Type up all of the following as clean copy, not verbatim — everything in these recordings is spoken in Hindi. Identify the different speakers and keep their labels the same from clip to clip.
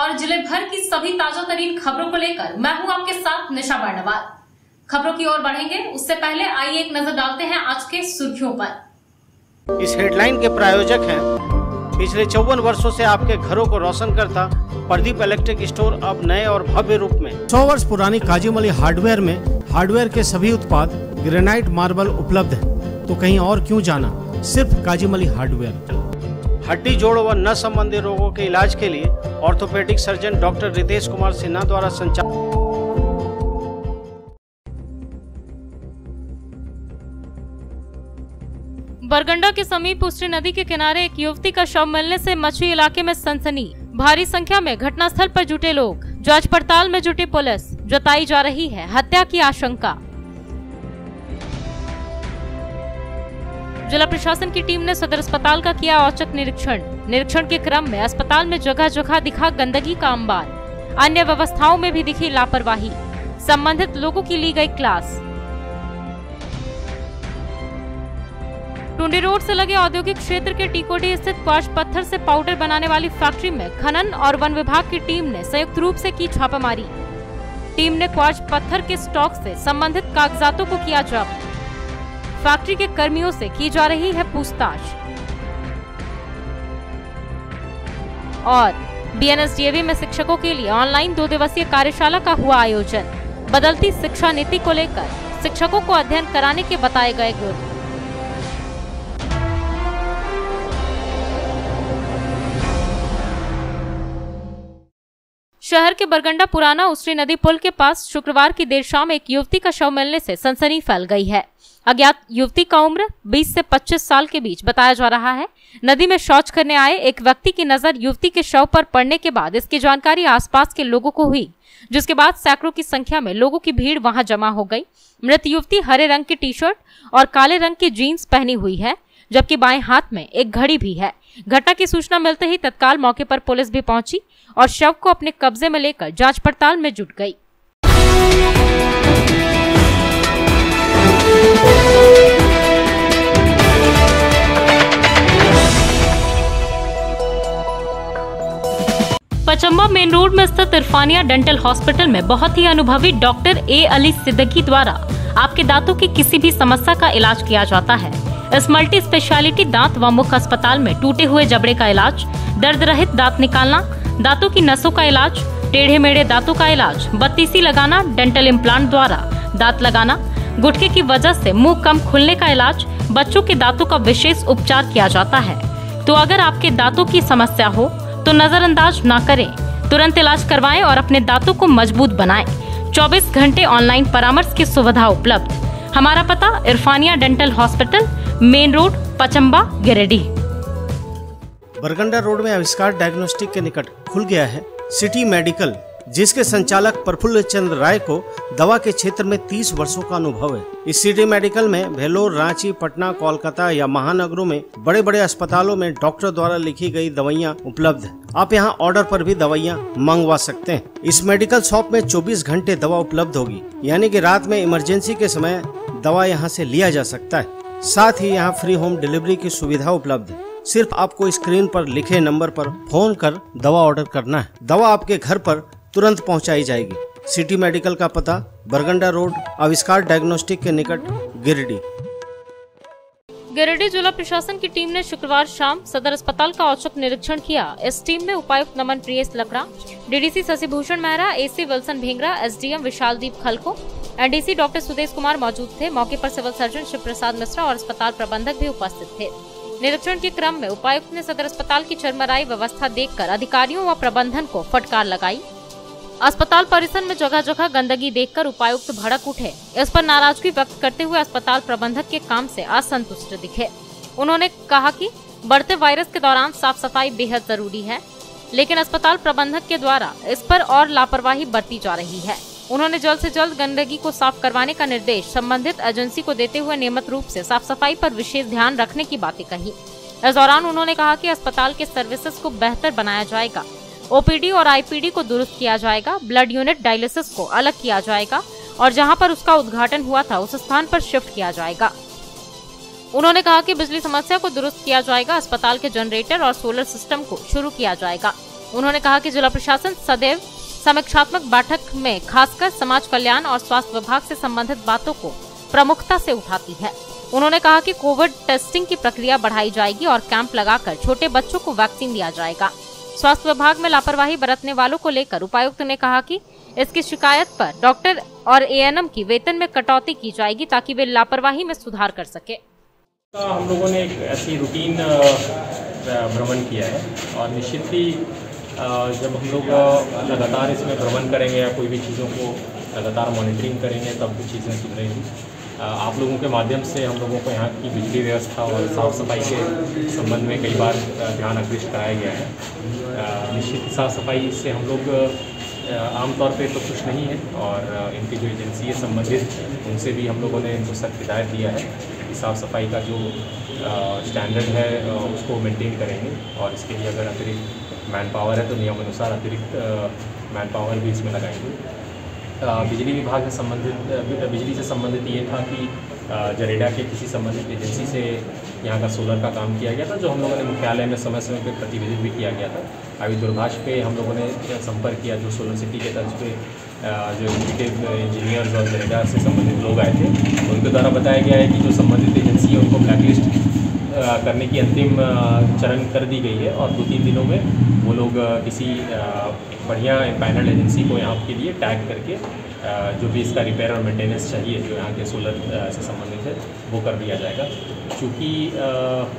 Speaker 1: और जिले भर की सभी ताजा तरीन खबरों को लेकर मैं हूं आपके साथ निशा बर्नवाल। खबरों की ओर बढ़ेंगे उससे पहले आइए एक नजर डालते हैं आज के सुर्खियों पर।
Speaker 2: इस हेडलाइन के प्रायोजक हैं पिछले 54 वर्षों से आपके घरों को रोशन करता प्रदीप इलेक्ट्रिक स्टोर, अब नए और भव्य रूप में। 100 वर्ष पुरानी काजीमली हार्डवेयर में हार्डवेयर के सभी उत्पाद ग्रेनाइट मार्बल उपलब्ध है, तो कहीं और क्यों जाना, सिर्फ काजीमली हार्डवेयर। हड्डी जोड़ व नस संबंधी रोगों के इलाज के लिए orthopaedic surgeon doctor Ritesh Kumar Sinha द्वारा संचालित।
Speaker 1: बरगंडा के समीप उस्त्री नदी के किनारे एक युवती का शव मिलने से मछली इलाके में सनसनी। भारी संख्या में घटनास्थल पर जुटे लोग, जांच पड़ताल में जुटी पुलिस, जताई जा रही है हत्या की आशंका। जिला प्रशासन की टीम ने सदर अस्पताल का किया औचक निरीक्षण के क्रम में अस्पताल में जगह जगह दिखा गंदगी का अंबार, अन्य व्यवस्थाओं में भी दिखी लापरवाही, संबंधित लोगों की ली गई क्लास। टुंडी रोड से लगे औद्योगिक क्षेत्र के टीकोडी स्थित क्वार्ट्ज पत्थर से पाउडर बनाने वाली फैक्ट्री में खनन और वन विभाग की टीम ने संयुक्त रूप से की छापामारी। टीम ने क्वार्ट्ज पत्थर के स्टॉक से संबंधित कागजातों को किया जब्त। फैक्ट्री के कर्मियों से की जा रही है पूछताछ। और बीएनएसडीएवी में शिक्षकों के लिए ऑनलाइन 2 दिवसीय कार्यशाला का हुआ आयोजन। बदलती शिक्षा नीति को लेकर शिक्षकों को अध्ययन कराने के बताए गए गुर। शहर के बरगंडा पुराना उस्त्री नदी पुल के पास शुक्रवार की देर शाम एक युवती का शव मिलने से सनसनी फैल गई है। अज्ञात युवती का उम्र 20 से 25 साल के बीच बताया जा रहा है। नदी में शौच करने आए एक व्यक्ति की नजर युवती के शव पर पड़ने के बाद इसकी जानकारी आसपास के लोगों को हुई, जिसके बाद सैकड़ों की संख्या में लोगों की भीड़ वहां जमा हो गई। मृत युवती हरे रंग की टी शर्ट और काले रंग की जीन्स पहनी हुई है, जबकि बाएं हाथ में एक घड़ी भी है। घटना की सूचना मिलते ही तत्काल मौके पर पुलिस भी पहुंची और शव को अपने कब्जे में लेकर जांच पड़ताल में जुट गई। पचम्बा मेन रोड में स्थित इरफानिया डेंटल हॉस्पिटल में बहुत ही अनुभवी डॉक्टर ए अली सिद्दीकी द्वारा आपके दांतों की किसी भी समस्या का इलाज किया जाता है। इस मल्टी स्पेशलिटी दांत व मुख अस्पताल में टूटे हुए जबड़े का इलाज, दर्द रहित दांत निकालना, दांतों की नसों का इलाज, टेढ़े मेढ़े दांतों का इलाज, बत्तीसी लगाना, डेंटल इम्प्लांट द्वारा दांत लगाना, गुटके की वजह से मुंह कम खुलने का इलाज, बच्चों के दांतों का विशेष उपचार किया जाता है। तो अगर आपके दांतों की समस्या हो तो नजरअंदाज ना करें, तुरंत इलाज करवाएं और अपने दांतों को मजबूत बनाएं। 24 घंटे ऑनलाइन परामर्श की सुविधा उपलब्ध। हमारा पता Irfania dental hospital, main road, Pachamba, Giridih.
Speaker 2: Barganda road में आविष्कार डायग्नोस्टिक के निकट खुल गया है सिटी मेडिकल, जिसके संचालक प्रफुल्ल चंद्र राय को दवा के क्षेत्र में 30 वर्षों का अनुभव है। इस सिटी मेडिकल में वेल्लोर, रांची, पटना, कोलकाता या महानगरों में बड़े बड़े अस्पतालों में डॉक्टर द्वारा लिखी गई दवाइयाँ उपलब्ध है। आप यहाँ ऑर्डर पर भी दवाइयाँ मंगवा सकते हैं। इस मेडिकल शॉप में 24 घंटे दवा उपलब्ध होगी, यानी कि रात में इमरजेंसी के समय दवा यहाँ से लिया जा सकता है। साथ ही यहाँ फ्री होम डिलीवरी की सुविधा उपलब्ध है। सिर्फ आपको स्क्रीन पर लिखे नंबर पर फोन कर दवा ऑर्डर करना है। दवा आपके घर पर तुरंत पहुंचाई जाएगी। सिटी मेडिकल का पता बरगंडा रोड, आविष्कार डायग्नोस्टिक के निकट, गिरिडीह।
Speaker 1: गिरिडीह जिला प्रशासन की टीम ने शुक्रवार शाम सदर अस्पताल का औचक निरीक्षण किया। इस टीम में उपायुक्त Naman Priyesh Lakra, DDC Shashibhushan Mehra, AC Wilson Bhengra, SDM Vishaldeep खलको, एनडीसी डॉक्टर सुदेश कुमार मौजूद थे। मौके पर सिविल सर्जन शिव प्रसाद मिश्रा और अस्पताल प्रबंधक भी उपस्थित थे। निरीक्षण के क्रम में उपायुक्त ने सदर अस्पताल की चरमराई व्यवस्था देखकर अधिकारियों व प्रबंधन को फटकार लगाई। अस्पताल परिसर में जगह जगह गंदगी देखकर उपायुक्त भड़क उठे। इस पर नाराजगी व्यक्त करते हुए अस्पताल प्रबंधक के काम से असंतुष्ट दिखे। उन्होंने कहा कि बढ़ते वायरस के दौरान साफ सफाई बेहद जरूरी है, लेकिन अस्पताल प्रबंधक के द्वारा इस पर और लापरवाही बरती जा रही है। उन्होंने जल्द से जल्द गंदगी को साफ करवाने का निर्देश संबंधित एजेंसी को देते हुए नियमित रूप से साफ सफाई पर विशेष ध्यान रखने की बातें कही। इस दौरान उन्होंने कहा कि अस्पताल के सर्विसेज को बेहतर बनाया जाएगा, ओपीडी और आईपीडी को दुरुस्त किया जाएगा, ब्लड यूनिट डायलिसिस को अलग किया जाएगा और जहां पर उसका उद्घाटन हुआ था उस स्थान पर शिफ्ट किया जाएगा। उन्होंने कहा कि बिजली समस्या को दुरुस्त किया जाएगा, अस्पताल के जनरेटर और सोलर सिस्टम को शुरू किया जाएगा। उन्होंने कहा कि जिला प्रशासन सदैव समीक्षात्मक बैठक में खासकर समाज कल्याण और स्वास्थ्य विभाग से संबंधित बातों को प्रमुखता से उठाती है। उन्होंने कहा कि कोविड टेस्टिंग की प्रक्रिया बढ़ाई जाएगी और कैंप लगाकर छोटे बच्चों को वैक्सीन दिया जाएगा। स्वास्थ्य विभाग में लापरवाही बरतने वालों को लेकर उपायुक्त ने कहा कि इसकी शिकायत पर डॉक्टर और एएनएम की वेतन में कटौती की जाएगी ताकि वे लापरवाही में सुधार कर सके।
Speaker 3: हम लोगों ने एक ऐसी रूटीन भ्रमण किया है और निश्चित ही जब हम लोग लगातार इसमें भ्रमण करेंगे या कोई भी चीज़ों को लगातार मॉनिटरिंग करेंगे तब कुछ चीज़ें सुधरेंगी। आप लोगों के माध्यम से हम लोगों को यहाँ की बिजली व्यवस्था और साफ़ सफाई के संबंध में कई बार ध्यान आकृष्ट कराया गया है। निश्चित ही साफ़ सफाई से हम लोग आमतौर पे तो खुश नहीं है और इनकी जो एजेंसी है संबंधित उनसे भी हम लोगों ने इनको सख्त हिदायत दिया है कि साफ़ सफाई का जो स्टैंडर्ड है उसको मेंटेन करेंगे और इसके लिए अगर अतिरिक्त मैन पावर है तो नियम अनुसार अतिरिक्त मैन पावर भी इसमें लगाएंगे। बिजली विभाग से संबंधित बिजली से संबंधित ये था कि जरेडा के किसी संबंधित एजेंसी से यहाँ का सोलर का काम किया गया था, जो हम लोगों ने मुख्यालय में समय समय पर प्रतिवेदित भी किया गया था। अभी दूरभाष पे हम लोगों ने संपर्क किया जो सोलर सिटी के तर्ज पे जो एग्जीक्यूटिव इंजीनियर्स और जरेडा से संबंधित लोग आए थे, उनके द्वारा बताया गया है कि जो संबंधित एजेंसी है उनको ब्लैकलिस्ट करने की अंतिम चरण कर दी गई है और 2-3 दिनों में वो लोग किसी बढ़िया पैनल एजेंसी को यहाँ के लिए टैग करके जो भी इसका रिपेयर और मेंटेनेंस चाहिए जो यहाँ के सोलर से संबंधित है वो कर दिया जाएगा। चूँकि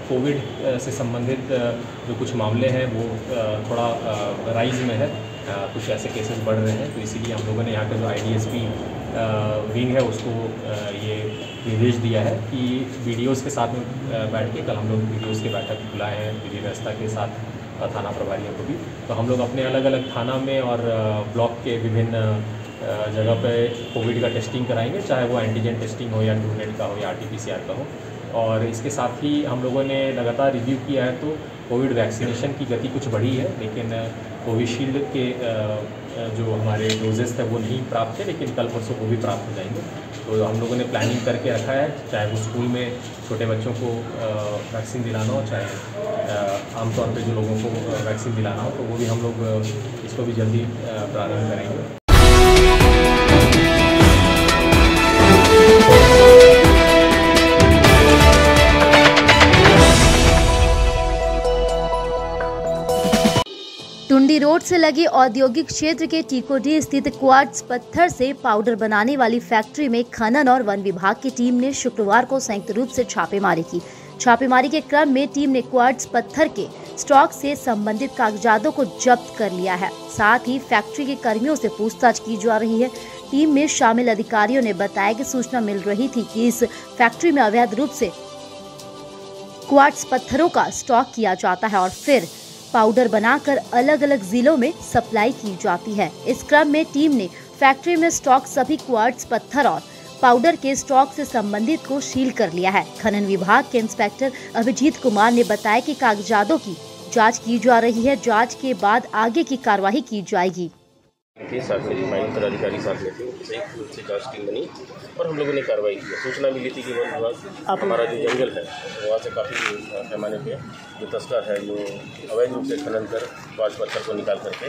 Speaker 3: कोविड से संबंधित जो कुछ मामले हैं वो थोड़ा राइज में है, कुछ ऐसे केसेस बढ़ रहे हैं, तो इसीलिए हम लोगों ने यहाँ का जो IDSP विंग है उसको ये निर्देश दिया है कि वीडियोज़ के साथ में बैठ के कल हम लोग वीडियोज़ की बैठक बुलाए हैं विधि व्यवस्था के साथ थाना प्रभारियों को भी। तो हम लोग अपने अलग अलग थाना में और ब्लॉक के विभिन्न जगह पे कोविड का टेस्टिंग कराएंगे, चाहे वो एंटीजन टेस्टिंग हो या ट्रूनेट का हो या RT-PCR का हो। और इसके साथ ही हम लोगों ने लगातार रिव्यू किया है तो कोविड वैक्सीनेशन की गति कुछ बढ़ी है, लेकिन कोविशील्ड के जो हमारे डोजेस थे वो नहीं प्राप्त थे, लेकिन कल परसों वो भी प्राप्त हो जाएंगे। तो हम लोगों ने प्लानिंग करके रखा है, चाहे वो स्कूल में छोटे बच्चों को वैक्सीन दिलाना हो, चाहे आमतौर पे जो लोगों को वैक्सीन दिलाना हो, तो वो भी हम लोग इसको भी जल्दी प्रारंभ करेंगे।
Speaker 4: टुंडी रोड से लगे औद्योगिक क्षेत्र के टीकोडी स्थित क्वार्ट्ज पत्थर से पाउडर बनाने वाली फैक्ट्री में खनन और वन विभाग की टीम ने शुक्रवार को संयुक्त रूप से छापेमारी की। छापेमारी के क्रम में टीम ने क्वार्ट्ज पत्थर के स्टॉक से संबंधित कागजातों को जब्त कर लिया है। साथ ही फैक्ट्री के कर्मियों से पूछताछ की जा रही है। टीम में शामिल अधिकारियों ने बताया कि सूचना मिल रही थी कि इस फैक्ट्री में अवैध रूप से क्वार्ट्ज पत्थरों का स्टॉक किया जाता है और फिर पाउडर बनाकर अलग अलग जिलों में सप्लाई की जाती है। इस क्रम में टीम ने फैक्ट्री में स्टॉक सभी क्वार्ट्ज पत्थर और पाउडर के स्टॉक से संबंधित को सील कर लिया है। खनन विभाग के इंस्पेक्टर अभिजीत कुमार ने बताया कि कागजातों की जांच की जा रही है। जांच के बाद आगे की कार्रवाई की जाएगी।
Speaker 5: साथ मेरी माइनिंग पदाधिकारी साथ में थे, संयुक्त रूप से जांच टीम बनी और हम लोगों ने कार्रवाई की। सूचना मिली थी कि वन विभाग हमारा जो जंगल है वहाँ से काफ़ी पैमाने पे जो तस्कर है जो अवैध रूप से खनन कर क्वार्ट्ज पत्थर को निकाल करके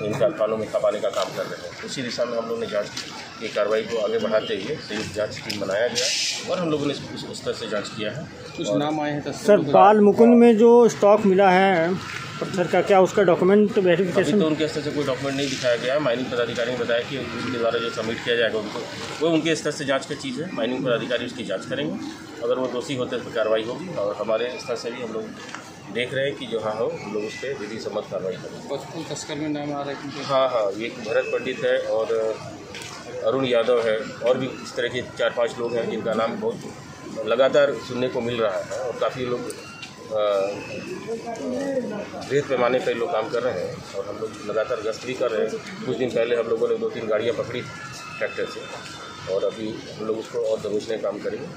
Speaker 5: इनका खानों में खपाने का काम कर रहे हैं। उसी दिशा में हम लोग ने जाँच की। कार्रवाई को आगे बढ़ाते हुए संयुक्त जाँच टीम बनाया गया और हम लोगों ने उस स्तर से जाँच किया है।
Speaker 6: कुछ नाम आए हैं सर, बाल मुकुंद में जो स्टॉक मिला है पत्थर का, क्या उसका डॉक्यूमेंट वेरिफिकेशन?
Speaker 5: तो उनके स्तर से कोई डॉक्यूमेंट नहीं दिखाया गया है। माइनिंग पदाधिकारी ने बताया कि उनके द्वारा जो सबमिट किया जाएगा उनको वो उनके स्तर से जांच की चीज़ है। माइनिंग पदाधिकारी उसकी जांच करेंगे, अगर वो दोषी होते तो कार्रवाई होगी और हमारे स्तर से भी हम लोग देख रहे हैं कि जो हाँ हो हम लोग उस पर विधि सम्मत कार्रवाई करेंगे।
Speaker 6: तस्कर में नाम आ रहा है?
Speaker 5: हाँ, एक भरत पंडित है और अरुण यादव है और भी इस तरह के 4-5 लोग हैं जिनका नाम बहुत लगातार सुनने को मिल रहा है और काफ़ी लोग बृहद पैमाने पर लोग काम कर रहे हैं और हम लोग लगातार गश्त भी कर रहे हैं। कुछ दिन पहले हम लोगों ने 2-3 गाड़ियाँ पकड़ी ट्रैक्टर से और अभी हम लोग उसको और दबोचने का काम करेंगे।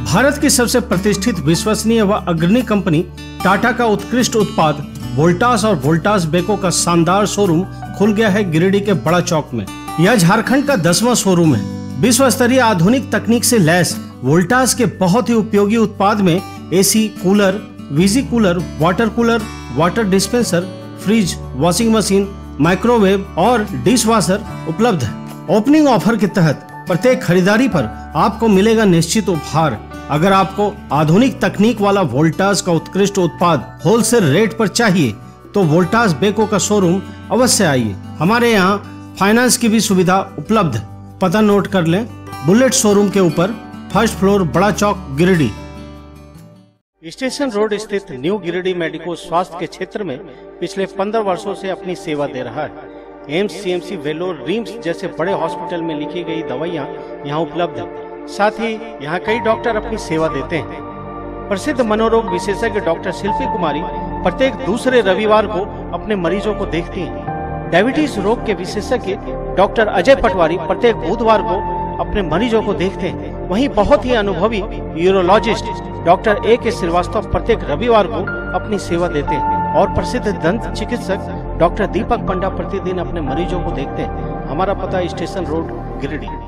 Speaker 2: भारत की सबसे प्रतिष्ठित, विश्वसनीय व अग्रणी कंपनी टाटा का उत्कृष्ट उत्पाद वोल्टास और वोल्टास बेको का शानदार शोरूम खुल गया है गिरिडीह के बड़ा चौक में। यह झारखंड का 10वां शोरूम है। विश्व स्तरीय आधुनिक तकनीक से लैस वोल्टास के बहुत ही उपयोगी उत्पाद में एसी, कूलर, वीजी cooler, water dispenser, fridge, washing machine, microwave और डिश वॉशर उपलब्ध है। ओपनिंग ऑफर के तहत प्रत्येक खरीदारी पर आपको मिलेगा निश्चित उपहार। अगर आपको आधुनिक तकनीक वाला वोल्टास का उत्कृष्ट उत्पाद होलसेल रेट पर चाहिए तो वोल्टास बेको का शोरूम अवश्य आइए। हमारे यहाँ फाइनेंस की भी सुविधा उपलब्ध है। पता नोट कर लें, बुलेट शोरूम के ऊपर, फर्स्ट फ्लोर, बड़ा चौक, गिरिडीह।
Speaker 7: स्टेशन रोड स्थित न्यू गिरिडीह मेडिको स्वास्थ्य के क्षेत्र में पिछले 15 वर्षों से अपनी सेवा दे रहा है। एम्स, सीएमसी, वेलोर, रिम्स जैसे बड़े हॉस्पिटल में लिखी गई दवाइयाँ यहाँ उपलब्ध है। साथ ही यहाँ कई डॉक्टर अपनी सेवा देते हैं। प्रसिद्ध मनोरोग विशेषज्ञ डॉक्टर शिल्पी कुमारी प्रत्येक दूसरे रविवार को अपने मरीजों को देखती हैं। डायबिटीज रोग के विशेषज्ञ डॉक्टर अजय पटवारी प्रत्येक बुधवार को अपने मरीजों को देखते हैं। वहीं बहुत ही अनुभवी यूरोलॉजिस्ट डॉक्टर A.K. श्रीवास्तव प्रत्येक रविवार को अपनी सेवा देते हैं और प्रसिद्ध दंत चिकित्सक डॉक्टर दीपक पंडा प्रतिदिन अपने मरीजों को देखते हैं। हमारा पता स्टेशन रोड, गिरिडीह।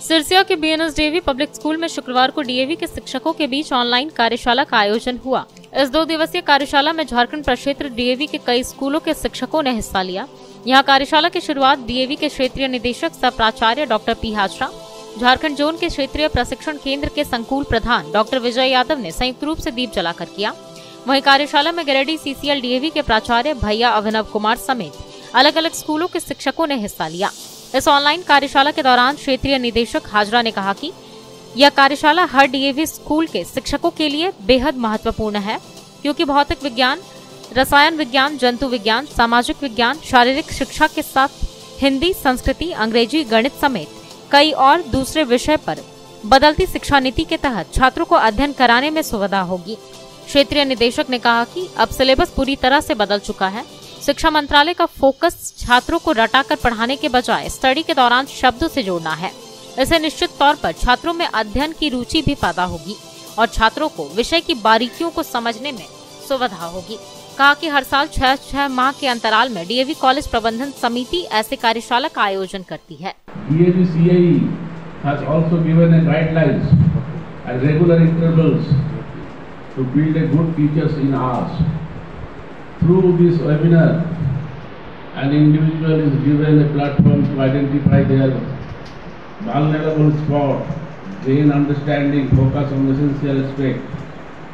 Speaker 1: सिरसिया के BNS डीएवी पब्लिक स्कूल में शुक्रवार को डीएवी के शिक्षकों के बीच ऑनलाइन कार्यशाला का आयोजन हुआ। इस 2 दिवसीय कार्यशाला में झारखंड प्रक्षेत्र डीएवी के कई स्कूलों के शिक्षकों ने हिस्सा लिया। यहाँ कार्यशाला की शुरुआत डीएवी के क्षेत्रीय निदेशक सह प्राचार्य doctor P Hazra, Jharkhand zone के क्षेत्रीय प्रशिक्षण केंद्र के संकुल प्रधान डॉक्टर विजय यादव ने संयुक्त रूप से दीप जलाकर किया। वहीं कार्यशाला में गिरिडीह CCL डीएवी के प्राचार्य भैया अभिनव कुमार समेत अलग अलग स्कूलों के शिक्षकों ने हिस्सा लिया। इस ऑनलाइन कार्यशाला के दौरान क्षेत्रीय निदेशक हाजरा ने कहा कि यह कार्यशाला हर डीएवी स्कूल के शिक्षकों के लिए बेहद महत्वपूर्ण है, क्योंकि भौतिक विज्ञान, रसायन विज्ञान, जंतु विज्ञान, सामाजिक विज्ञान, शारीरिक शिक्षा के साथ हिंदी, संस्कृति, अंग्रेजी, गणित समेत कई और दूसरे विषय पर बदलती शिक्षा नीति के तहत छात्रों को अध्ययन कराने में सुविधा होगी। क्षेत्रीय निदेशक ने कहा कि अब सिलेबस पूरी तरह से बदल चुका है। शिक्षा मंत्रालय का फोकस छात्रों को रटाकर पढ़ाने के बजाय स्टडी के दौरान शब्दों से जोड़ना है। इससे निश्चित तौर पर छात्रों में अध्ययन की रुचि भी पैदा होगी और छात्रों को विषय की बारीकियों को समझने में सुविधा होगी। कहा कि हर साल 6 माह के अंतराल में डीएवी कॉलेज प्रबंधन समिति ऐसे कार्यशाला का आयोजन करती है।
Speaker 8: DAV CIE has also given a guidelines at regular intervals to build a good teachers in ours. Through this webinar, an individual is given a platform to identify their vulnerable spot, gain understanding, focus on essential aspects,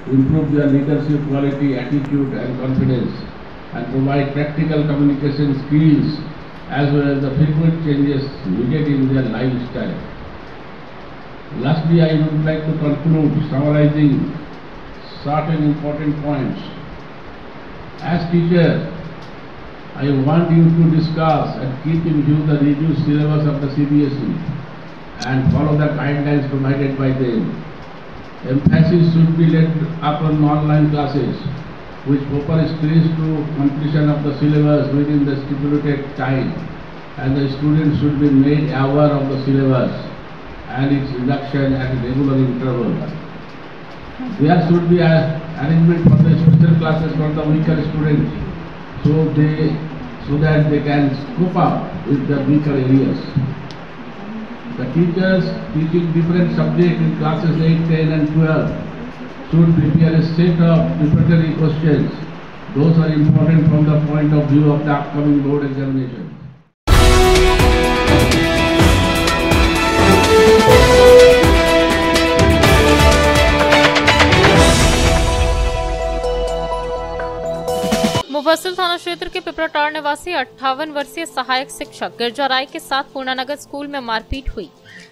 Speaker 8: improve their leadership quality, attitude and confidence, and provide practical communication skills as well as the frequent changes needed in their lifestyle. Lastly, I would like to conclude summarizing certain important points. As teacher, I want you to discuss and keep in view the reduced syllabus of the CBSE and follow the guidelines provided by them. Emphasis should be laid upon online classes, which proper stress to completion of the syllabus within the stipulated time, and the students should be made aware of the syllabus and its reduction at regular intervals. There should be an arrangement for the special classes for the weaker students, so that they can cope up with the weaker areas. The teachers teaching different subjects in classes 8, 10 and 12 should prepare a set of preparatory questions. Those are important from the point of view of the upcoming board examination.
Speaker 1: मुफस्सिल थाना क्षेत्र के पिपराटाड़ निवासी 58 वर्षीय सहायक शिक्षक गिरजा राय के साथ पूर्णानगर स्कूल में मारपीट हुई।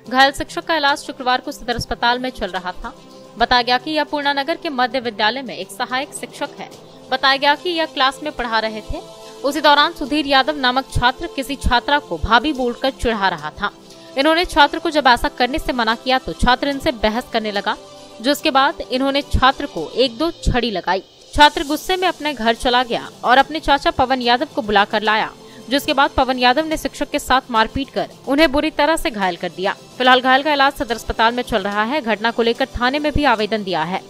Speaker 1: घायल शिक्षक का इलाज शुक्रवार को सदर अस्पताल में चल रहा था। बताया गया कि यह पूर्णानगर के मध्य विद्यालय में एक सहायक शिक्षक है। बताया गया कि यह क्लास में पढ़ा रहे थे। उसी दौरान सुधीर यादव नामक छात्र किसी छात्रा को भाभी बोलकर चिढ़ा रहा था। इन्होंने छात्र को जब ऐसा करने से मना किया तो छात्र इनसे बहस करने लगा, जिसके बाद इन्होंने छात्र को 1-2 छड़ी लगाई। छात्र गुस्से में अपने घर चला गया और अपने चाचा पवन यादव को बुलाकर लाया, जिसके बाद पवन यादव ने शिक्षक के साथ मारपीट कर उन्हें बुरी तरह से घायल कर दिया। फिलहाल घायल का इलाज सदर अस्पताल में चल रहा है। घटना को लेकर थाने में भी आवेदन दिया है।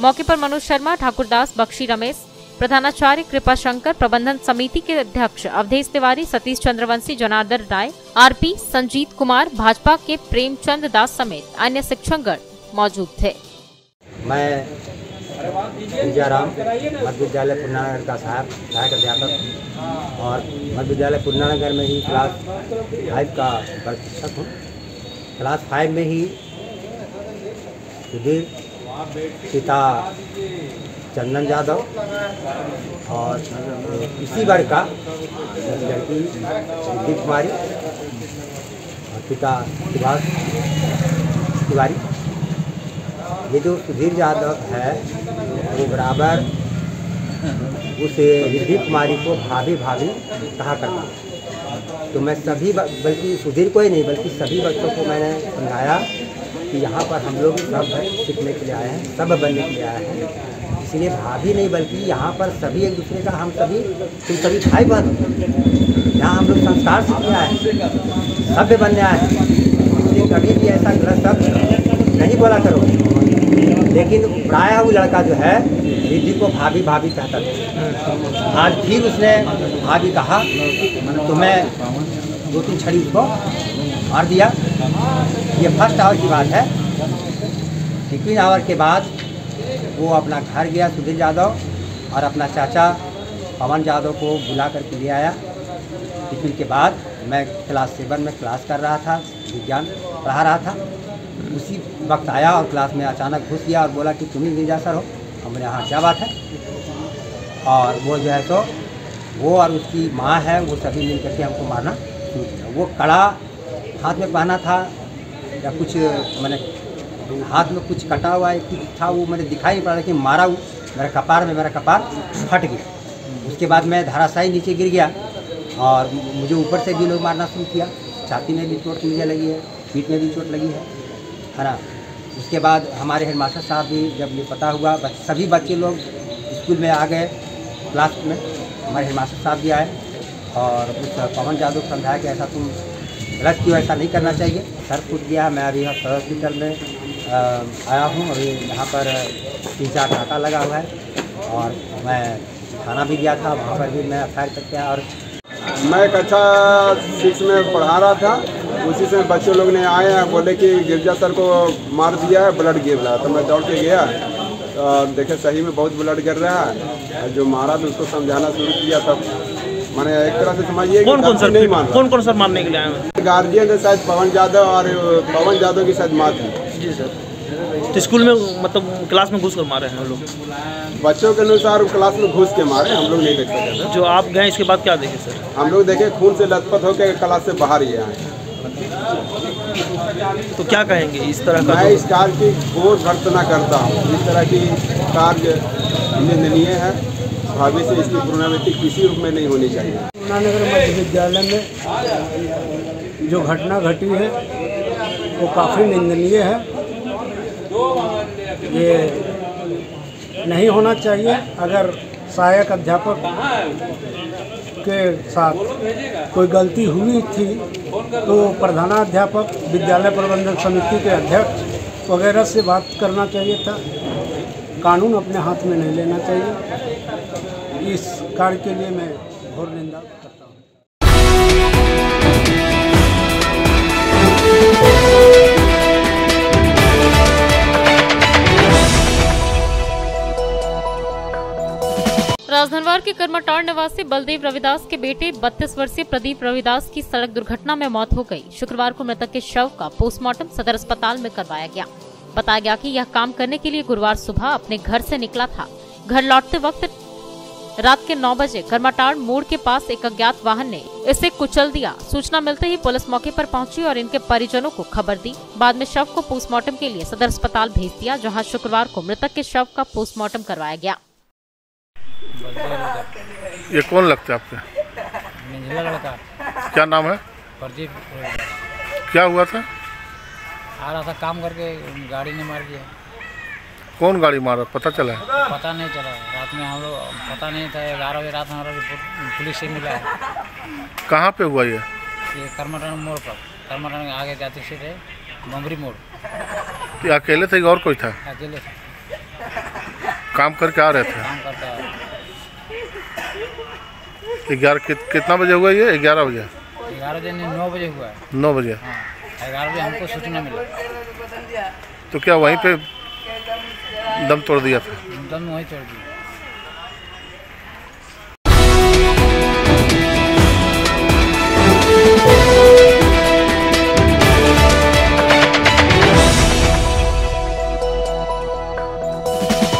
Speaker 1: मौके पर मनोज शर्मा, ठाकुरदास, बख्शी रमेश, प्रधानाचार्य कृपा शंकर, प्रबंधन समिति के अध्यक्ष अवधेश तिवारी, सतीश चंद्रवंशी, जनार्दन राय, आरपी, संजीत कुमार, भाजपा के प्रेमचंद दास समेत अन्य शिक्षकगण मौजूद थे।
Speaker 9: मैं विजयराम मध्य विद्यालय पूर्णानगर का सहायक अध्यापक और मध्य विद्यालय पूर्णानगर में ही क्लास 5 का प्रशिक्षक हूँ। क्लास 5 में ही सुधीर, पिता चंदन यादव और इसी वर्ग का लड़की दीप कुमारी और पिता सुभाष तिवारी। ये जो सुधीर यादव है वो बराबर उस रिद्धि कुमारी को भाभी भाभी कहा करता। तो मैं सभी बल्कि सुधीर को ही नहीं बल्कि सभी बच्चों को मैंने समझाया कि यहाँ पर हम लोग सब सीखने के लिए आए हैं, सब बनने के लिए आए हैं। इसलिए भाभी नहीं बल्कि यहाँ पर सभी एक दूसरे का तुम सभी भाई बहन, यहाँ हम लोग संस्कार सीखने आए हैं, सभ्य बनने आए हैं। इसलिए कभी भी ऐसा गलत शब्द नहीं बोला करो। लेकिन प्रायः वो लड़का जो है दीदी को भाभी भाभी कहता था। आज फिर उसने भाभी कहा तो मैं 2-3 छड़ी उसको मार दिया। ये फर्स्ट आवर की बात है। सेकेंड आवर के बाद वो अपना घर गया सुधीर यादव और अपना चाचा पवन यादव को बुला करके ले आया। टिफिन के बाद मैं क्लास 7 में क्लास कर रहा था, विज्ञान पढ़ा रहा था। उसी वक्त आया और क्लास में अचानक घुस गया और बोला कि तुम ही गिरजा सर हो। हमने हाँ क्या बात है। और वो जो है तो वो और उसकी माँ है वो सभी मिल करके हमको मारना शुरू किया। वो कड़ा हाथ में पहना था या कुछ मैंने हाथ में कुछ कटा हुआ है कुछ था, वो मैंने दिखाई नहीं पड़ा लेकिन मारा वो मेरा कपार फट गया। उसके बाद मैं धराशायी नीचे गिर गया और मुझे ऊपर से भी लोग मारना शुरू किया। छाती में भी चोट मुझे लगी है, पीठ में भी चोट लगी है ना। उसके बाद हमारे हेडमास्टर साहब भी जब ये पता हुआ सभी बच्चे लोग स्कूल में आ गए क्लास में। हमारे हेडमास्टर साहब भी आए और उस पवन यादव को समझाया कि ऐसा तुम गलत क्यों, ऐसा नहीं करना चाहिए। सर फूट गया। मैं अभी हॉस्पिटल में आया हूँ। अभी यहाँ पर 3-4 टाँका लगा हुआ है और मैं थाना भी गया था, वहाँ पर भी मैं FIR करके आया। और
Speaker 10: मैं कक्षा 6 में पढ़ा रहा था। उसी समय बच्चे लोग ने आए हैं, बोले कि गिरजा सर को मार दिया है, ब्लड गिर रहा है। तो मैं दौड़ के गया और देखे सही में बहुत ब्लड गिर रहा है। जो मारा तो उसको समझाना शुरू किया। तब मैंने एक तरह से समझिए
Speaker 11: कौन सर नहीं मान कौन सर मारने के लिए आए?
Speaker 10: गार्जियन है शायद पवन यादव और पवन यादव की शायद माँ थी।
Speaker 11: जी सर। तो स्कूल में मतलब क्लास में घुस कर मारे हैं हम लोग?
Speaker 10: बच्चों के अनुसार क्लास में घुस के मारे, हम लोग नहीं देख सके।
Speaker 11: जो आप गए इसके बाद क्या देखे सर?
Speaker 10: हम लोग देखे खून से लथपथ होकर क्लास से बाहर ही आए।
Speaker 11: तो क्या कहेंगे इस तरह का?
Speaker 10: मैं इस कार्य की घोर भर्त्सना करता हूँ। इस तरह की कार्य निंदनीय है। भावी से इसकी पुनरावृत्ति किसी रूप में नहीं होनी चाहिए।
Speaker 6: पूर्णानगर मध्य विद्यालय में जो घटना घटी है वो काफ़ी निंदनीय है। ये नहीं होना चाहिए। अगर सहायक अध्यापक के साथ कोई गलती हुई थी तो प्रधानाध्यापक, विद्यालय प्रबंधन समिति के अध्यक्ष वगैरह से बात करना चाहिए था। कानून अपने हाथ में नहीं लेना चाहिए। इस कार्य के लिए मैं घोर निंदा करता हूँ।
Speaker 1: राजधनवार के कर्मटाड़ निवासी बलदेव रविदास के बेटे 32 वर्षीय प्रदीप रविदास की सड़क दुर्घटना में मौत हो गई। शुक्रवार को मृतक के शव का पोस्टमार्टम सदर अस्पताल में करवाया गया। बताया गया कि यह काम करने के लिए गुरुवार सुबह अपने घर से निकला था। घर लौटते वक्त रात के 9 बजे कर्मटाड़ मोड़ के पास एक अज्ञात वाहन ने इसे कुचल दिया। सूचना मिलते ही पुलिस मौके पर पहुंची और इनके परिजनों को खबर दी। बाद में शव को पोस्टमार्टम के लिए सदर अस्पताल भेज दिया, जहां शुक्रवार को मृतक के शव का पोस्टमार्टम करवाया गया।
Speaker 12: ये कौन लगता है आपके?
Speaker 13: मंझला लड़का।
Speaker 12: क्या नाम है?
Speaker 13: प्रदीप।
Speaker 12: क्या हुआ था?
Speaker 13: आ रहा था काम करके, गाड़ी ने मार दिया।
Speaker 12: कौन गाड़ी मारा पता चला?
Speaker 13: पता नहीं चला। रात में हम लोग पता नहीं था। 11 बजे रात हमारा रिपोर्ट पुलिस से मिला है।
Speaker 12: कहाँ पे हुआ ये?
Speaker 13: कर्मटाड़ मोड़ पर। कर्मटाड़ आगे जाते से बमरी मोड़।
Speaker 12: ये अकेले थे और कोई था?
Speaker 13: अकेले थे।
Speaker 12: काम करके आ रहे थे?
Speaker 13: काम करके आ रहे थे।
Speaker 12: कितना बजे हुआ ये? 11 बजे?
Speaker 13: 11 बजे नहीं, 9 बजे हुआ है।
Speaker 12: 9 बजे?
Speaker 13: हाँ, 11 बजे हमको सूचना मिला।
Speaker 12: तो क्या वहीं पे दम तोड़ दिया था?
Speaker 13: दम वहीं तोड़ दिया।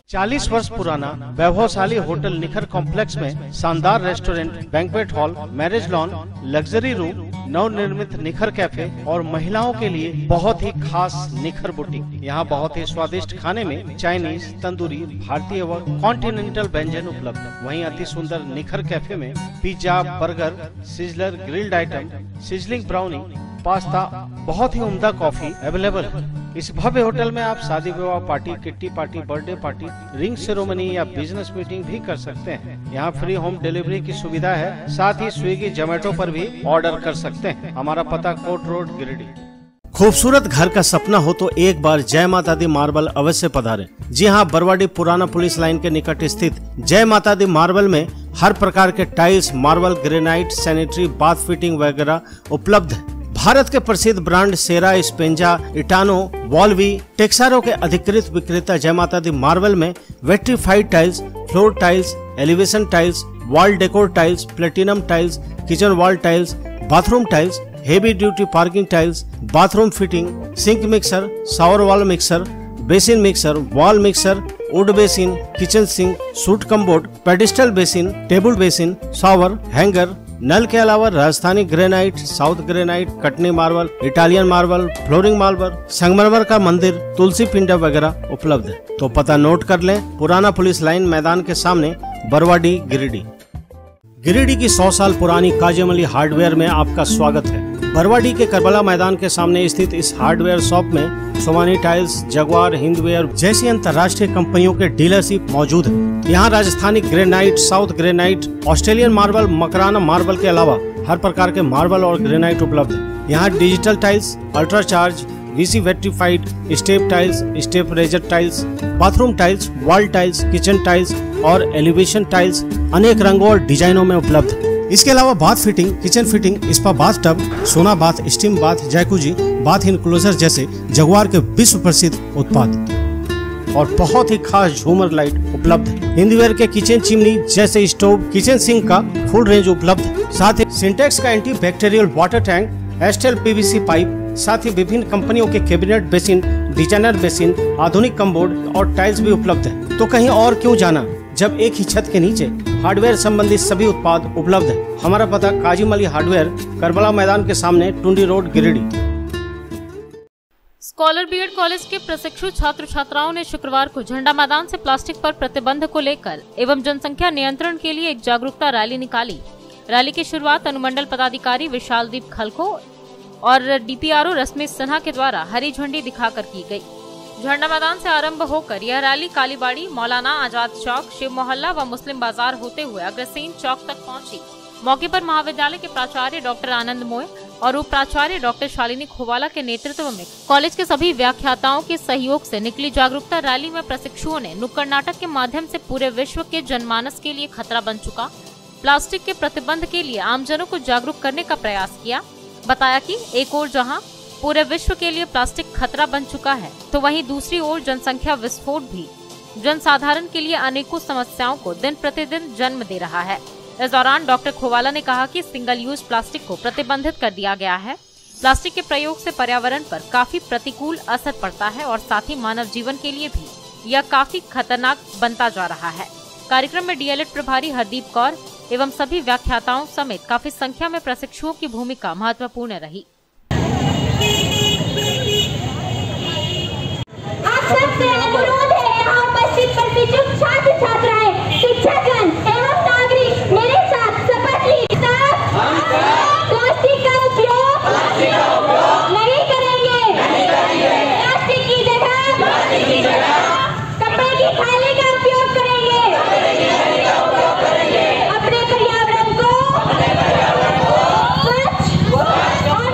Speaker 7: 40 वर्ष पुराना वैभवशाली होटल निखर कॉम्प्लेक्स में शानदार restaurant, banquet hall, marriage lawn, luxury room, नवनिर्मित निखर कैफे और महिलाओं के लिए बहुत ही खास निखर बुटीक। यहाँ बहुत ही स्वादिष्ट खाने में चाइनीज, तंदूरी, भारतीय व कॉन्टिनेंटल व्यंजन उपलब्ध। वहीं अति सुंदर निखर कैफे में pizza, burger, sizzler, grilled item, sizzling brownie, pasta, बहुत ही उम्दा कॉफी अवेलेबल है। इस भव्य होटल में आप शादी विवाह party, kitty party, birthday party, ring ceremony या बिजनेस मीटिंग भी कर सकते हैं। यहाँ फ्री होम डिलीवरी की सुविधा है, साथ ही स्विगी, जोमेटो पर भी ऑर्डर कर सकते हैं। हमारा पता कोट रोड, गिरिडीह।
Speaker 2: खूबसूरत घर का सपना हो तो एक बार जय माता दी मार्बल अवश्य पधारें। जी हाँ, बरवाडी पुराना पुलिस लाइन के निकट स्थित जय माता दी मार्बल में हर प्रकार के tiles, marble, granite, sanitary, bath fitting वगैरह उपलब्ध है। भारत के प्रसिद्ध ब्रांड सेरा, स्पेंजा, इटानो, वॉल्वी, टेक्सारो के अधिकृत विक्रेता जय माता दी मार्बल में vitrified tiles, floor tiles, elevation tiles, wall decor tiles, platinum tiles, kitchen wall tiles, bathroom tiles, heavy duty parking tiles, bathroom fitting, sink mixer, shower wall mixer, basin mixer, wall mixer, wood basin, kitchen sink, suit cupboard, pedestal basin, table basin, shower, hanger, नल के अलावा Rajasthani granite, south granite, Katni marble, Italian marble, flooring marble, संगमरमर का मंदिर, तुलसी पिंडा वगैरह उपलब्ध है। तो पता नोट कर लें, पुराना पुलिस लाइन मैदान के सामने, बरवाडी, गिरिडीह। गिरिडीह की 100 साल पुरानी काजिम अली हार्डवेयर में आपका स्वागत है। बरवाडी के करबला मैदान के सामने स्थित इस हार्डवेयर शॉप में सोमानी टाइल्स, जगुआर, हिंदवेयर जैसी अंतर्राष्ट्रीय कंपनियों के डीलरशिप मौजूद है। यहाँ Rajasthani granite, south granite, Australian marble, Makrana marble के अलावा हर प्रकार के मार्बल और ग्रेनाइट उपलब्ध है। यहाँ digital tiles, ultra charge, VC vitrified, step tiles, step riser tiles, bathroom tiles, wall tiles, kitchen tiles और एलिवेशन टाइल्स अनेक रंगों और डिजाइनों में उपलब्ध है। इसके अलावा bath fitting, kitchen fitting, spa bath tub, sauna bath, steam bath, jacuzzi, bath enclosure जैसे जगुआर के विश्व प्रसिद्ध उत्पाद और बहुत ही खास झूमर लाइट उपलब्ध है। हिंदवेयर के किचन चिमनी जैसे स्टोव, किचन सिंक का फुल रेंज उपलब्ध है। साथ ही सिंटेक्स का anti bacterial water tank, Astral PVC pipe, साथ ही विभिन्न कंपनियों के कैबिनेट बेसिन, डिजाइनर बेसिन, आधुनिक कमबोर्ड और टाइल्स भी उपलब्ध है। तो कहीं और क्यों जाना, जब एक ही छत के नीचे हार्डवेयर संबंधित सभी उत्पाद उपलब्ध है। हमारा पता काजिम अली हार्डवेयर, करबला मैदान के सामने, Tundi road, Giridih.
Speaker 1: Scholar BEd college के प्रशिक्षु छात्र छात्राओं ने शुक्रवार को झंडा मैदान से प्लास्टिक पर प्रतिबंध को लेकर एवं जनसंख्या नियंत्रण के लिए एक जागरूकता रैली निकाली। रैली की शुरुआत अनुमंडल पदाधिकारी विशालदीप खलको और डीपीआरओ रश्मि सिन्हा के द्वारा हरी झंडी दिखाकर की गई। झंडा मैदान से आरंभ होकर यह रैली कालीबाड़ी, मौलाना आजाद चौक, शिव मोहल्ला व मुस्लिम बाजार होते हुए अग्रसेन चौक तक पहुंची। मौके पर महाविद्यालय के प्राचार्य डॉक्टर आनंद मोय और उप प्राचार्य डॉक्टर शालिनी खोवाला के नेतृत्व में कॉलेज के सभी व्याख्याताओं के सहयोग से निकली जागरूकता रैली में प्रशिक्षुओं ने नुक्कड़ नाटक के माध्यम से पूरे विश्व के जनमानस के लिए खतरा बन चुका प्लास्टिक के प्रतिबंध के लिए आमजनों को जागरूक करने का प्रयास किया। बताया कि एक ओर जहां पूरे विश्व के लिए प्लास्टिक खतरा बन चुका है, तो वहीं दूसरी ओर जनसंख्या विस्फोट भी जनसाधारण के लिए अनेकों समस्याओं को दिन प्रतिदिन जन्म दे रहा है। इस दौरान डॉक्टर खोवाला ने कहा कि सिंगल यूज प्लास्टिक को प्रतिबंधित कर दिया गया है। प्लास्टिक के प्रयोग से पर्यावरण पर काफी प्रतिकूल असर पड़ता है और साथ ही मानव जीवन के लिए भी यह काफी खतरनाक बनता जा रहा है। कार्यक्रम में डीएलएड प्रभारी हरदीप कौर एवं सभी व्याख्याताओं समेत काफी संख्या में प्रशिक्षुओं की भूमिका महत्वपूर्ण रही।
Speaker 14: आप सबसे अनुरोध है, यहाँ उपस्थित प्रशिक्षु छात्र छात्राएं, शिक्षकगण एवं नागरिक मेरे साथ शपथ लीजिए। प्लास्टिक का उपयोग नहीं करेंगे। प्लास्टिक की जगह कपड़े की थाली का उपयोग करेंगे। अपने पर्यावरण को स्वच्छ और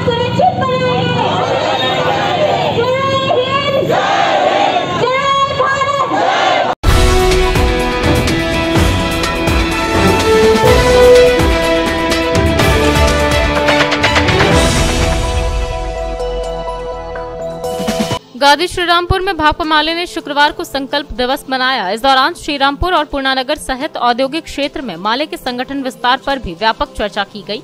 Speaker 1: गादी श्रीरामपुर में भाकपा माले ने शुक्रवार को संकल्प दिवस मनाया। इस दौरान श्रीरामपुर और पूर्णानगर सहित औद्योगिक क्षेत्र में माले के संगठन विस्तार पर भी व्यापक चर्चा की गई।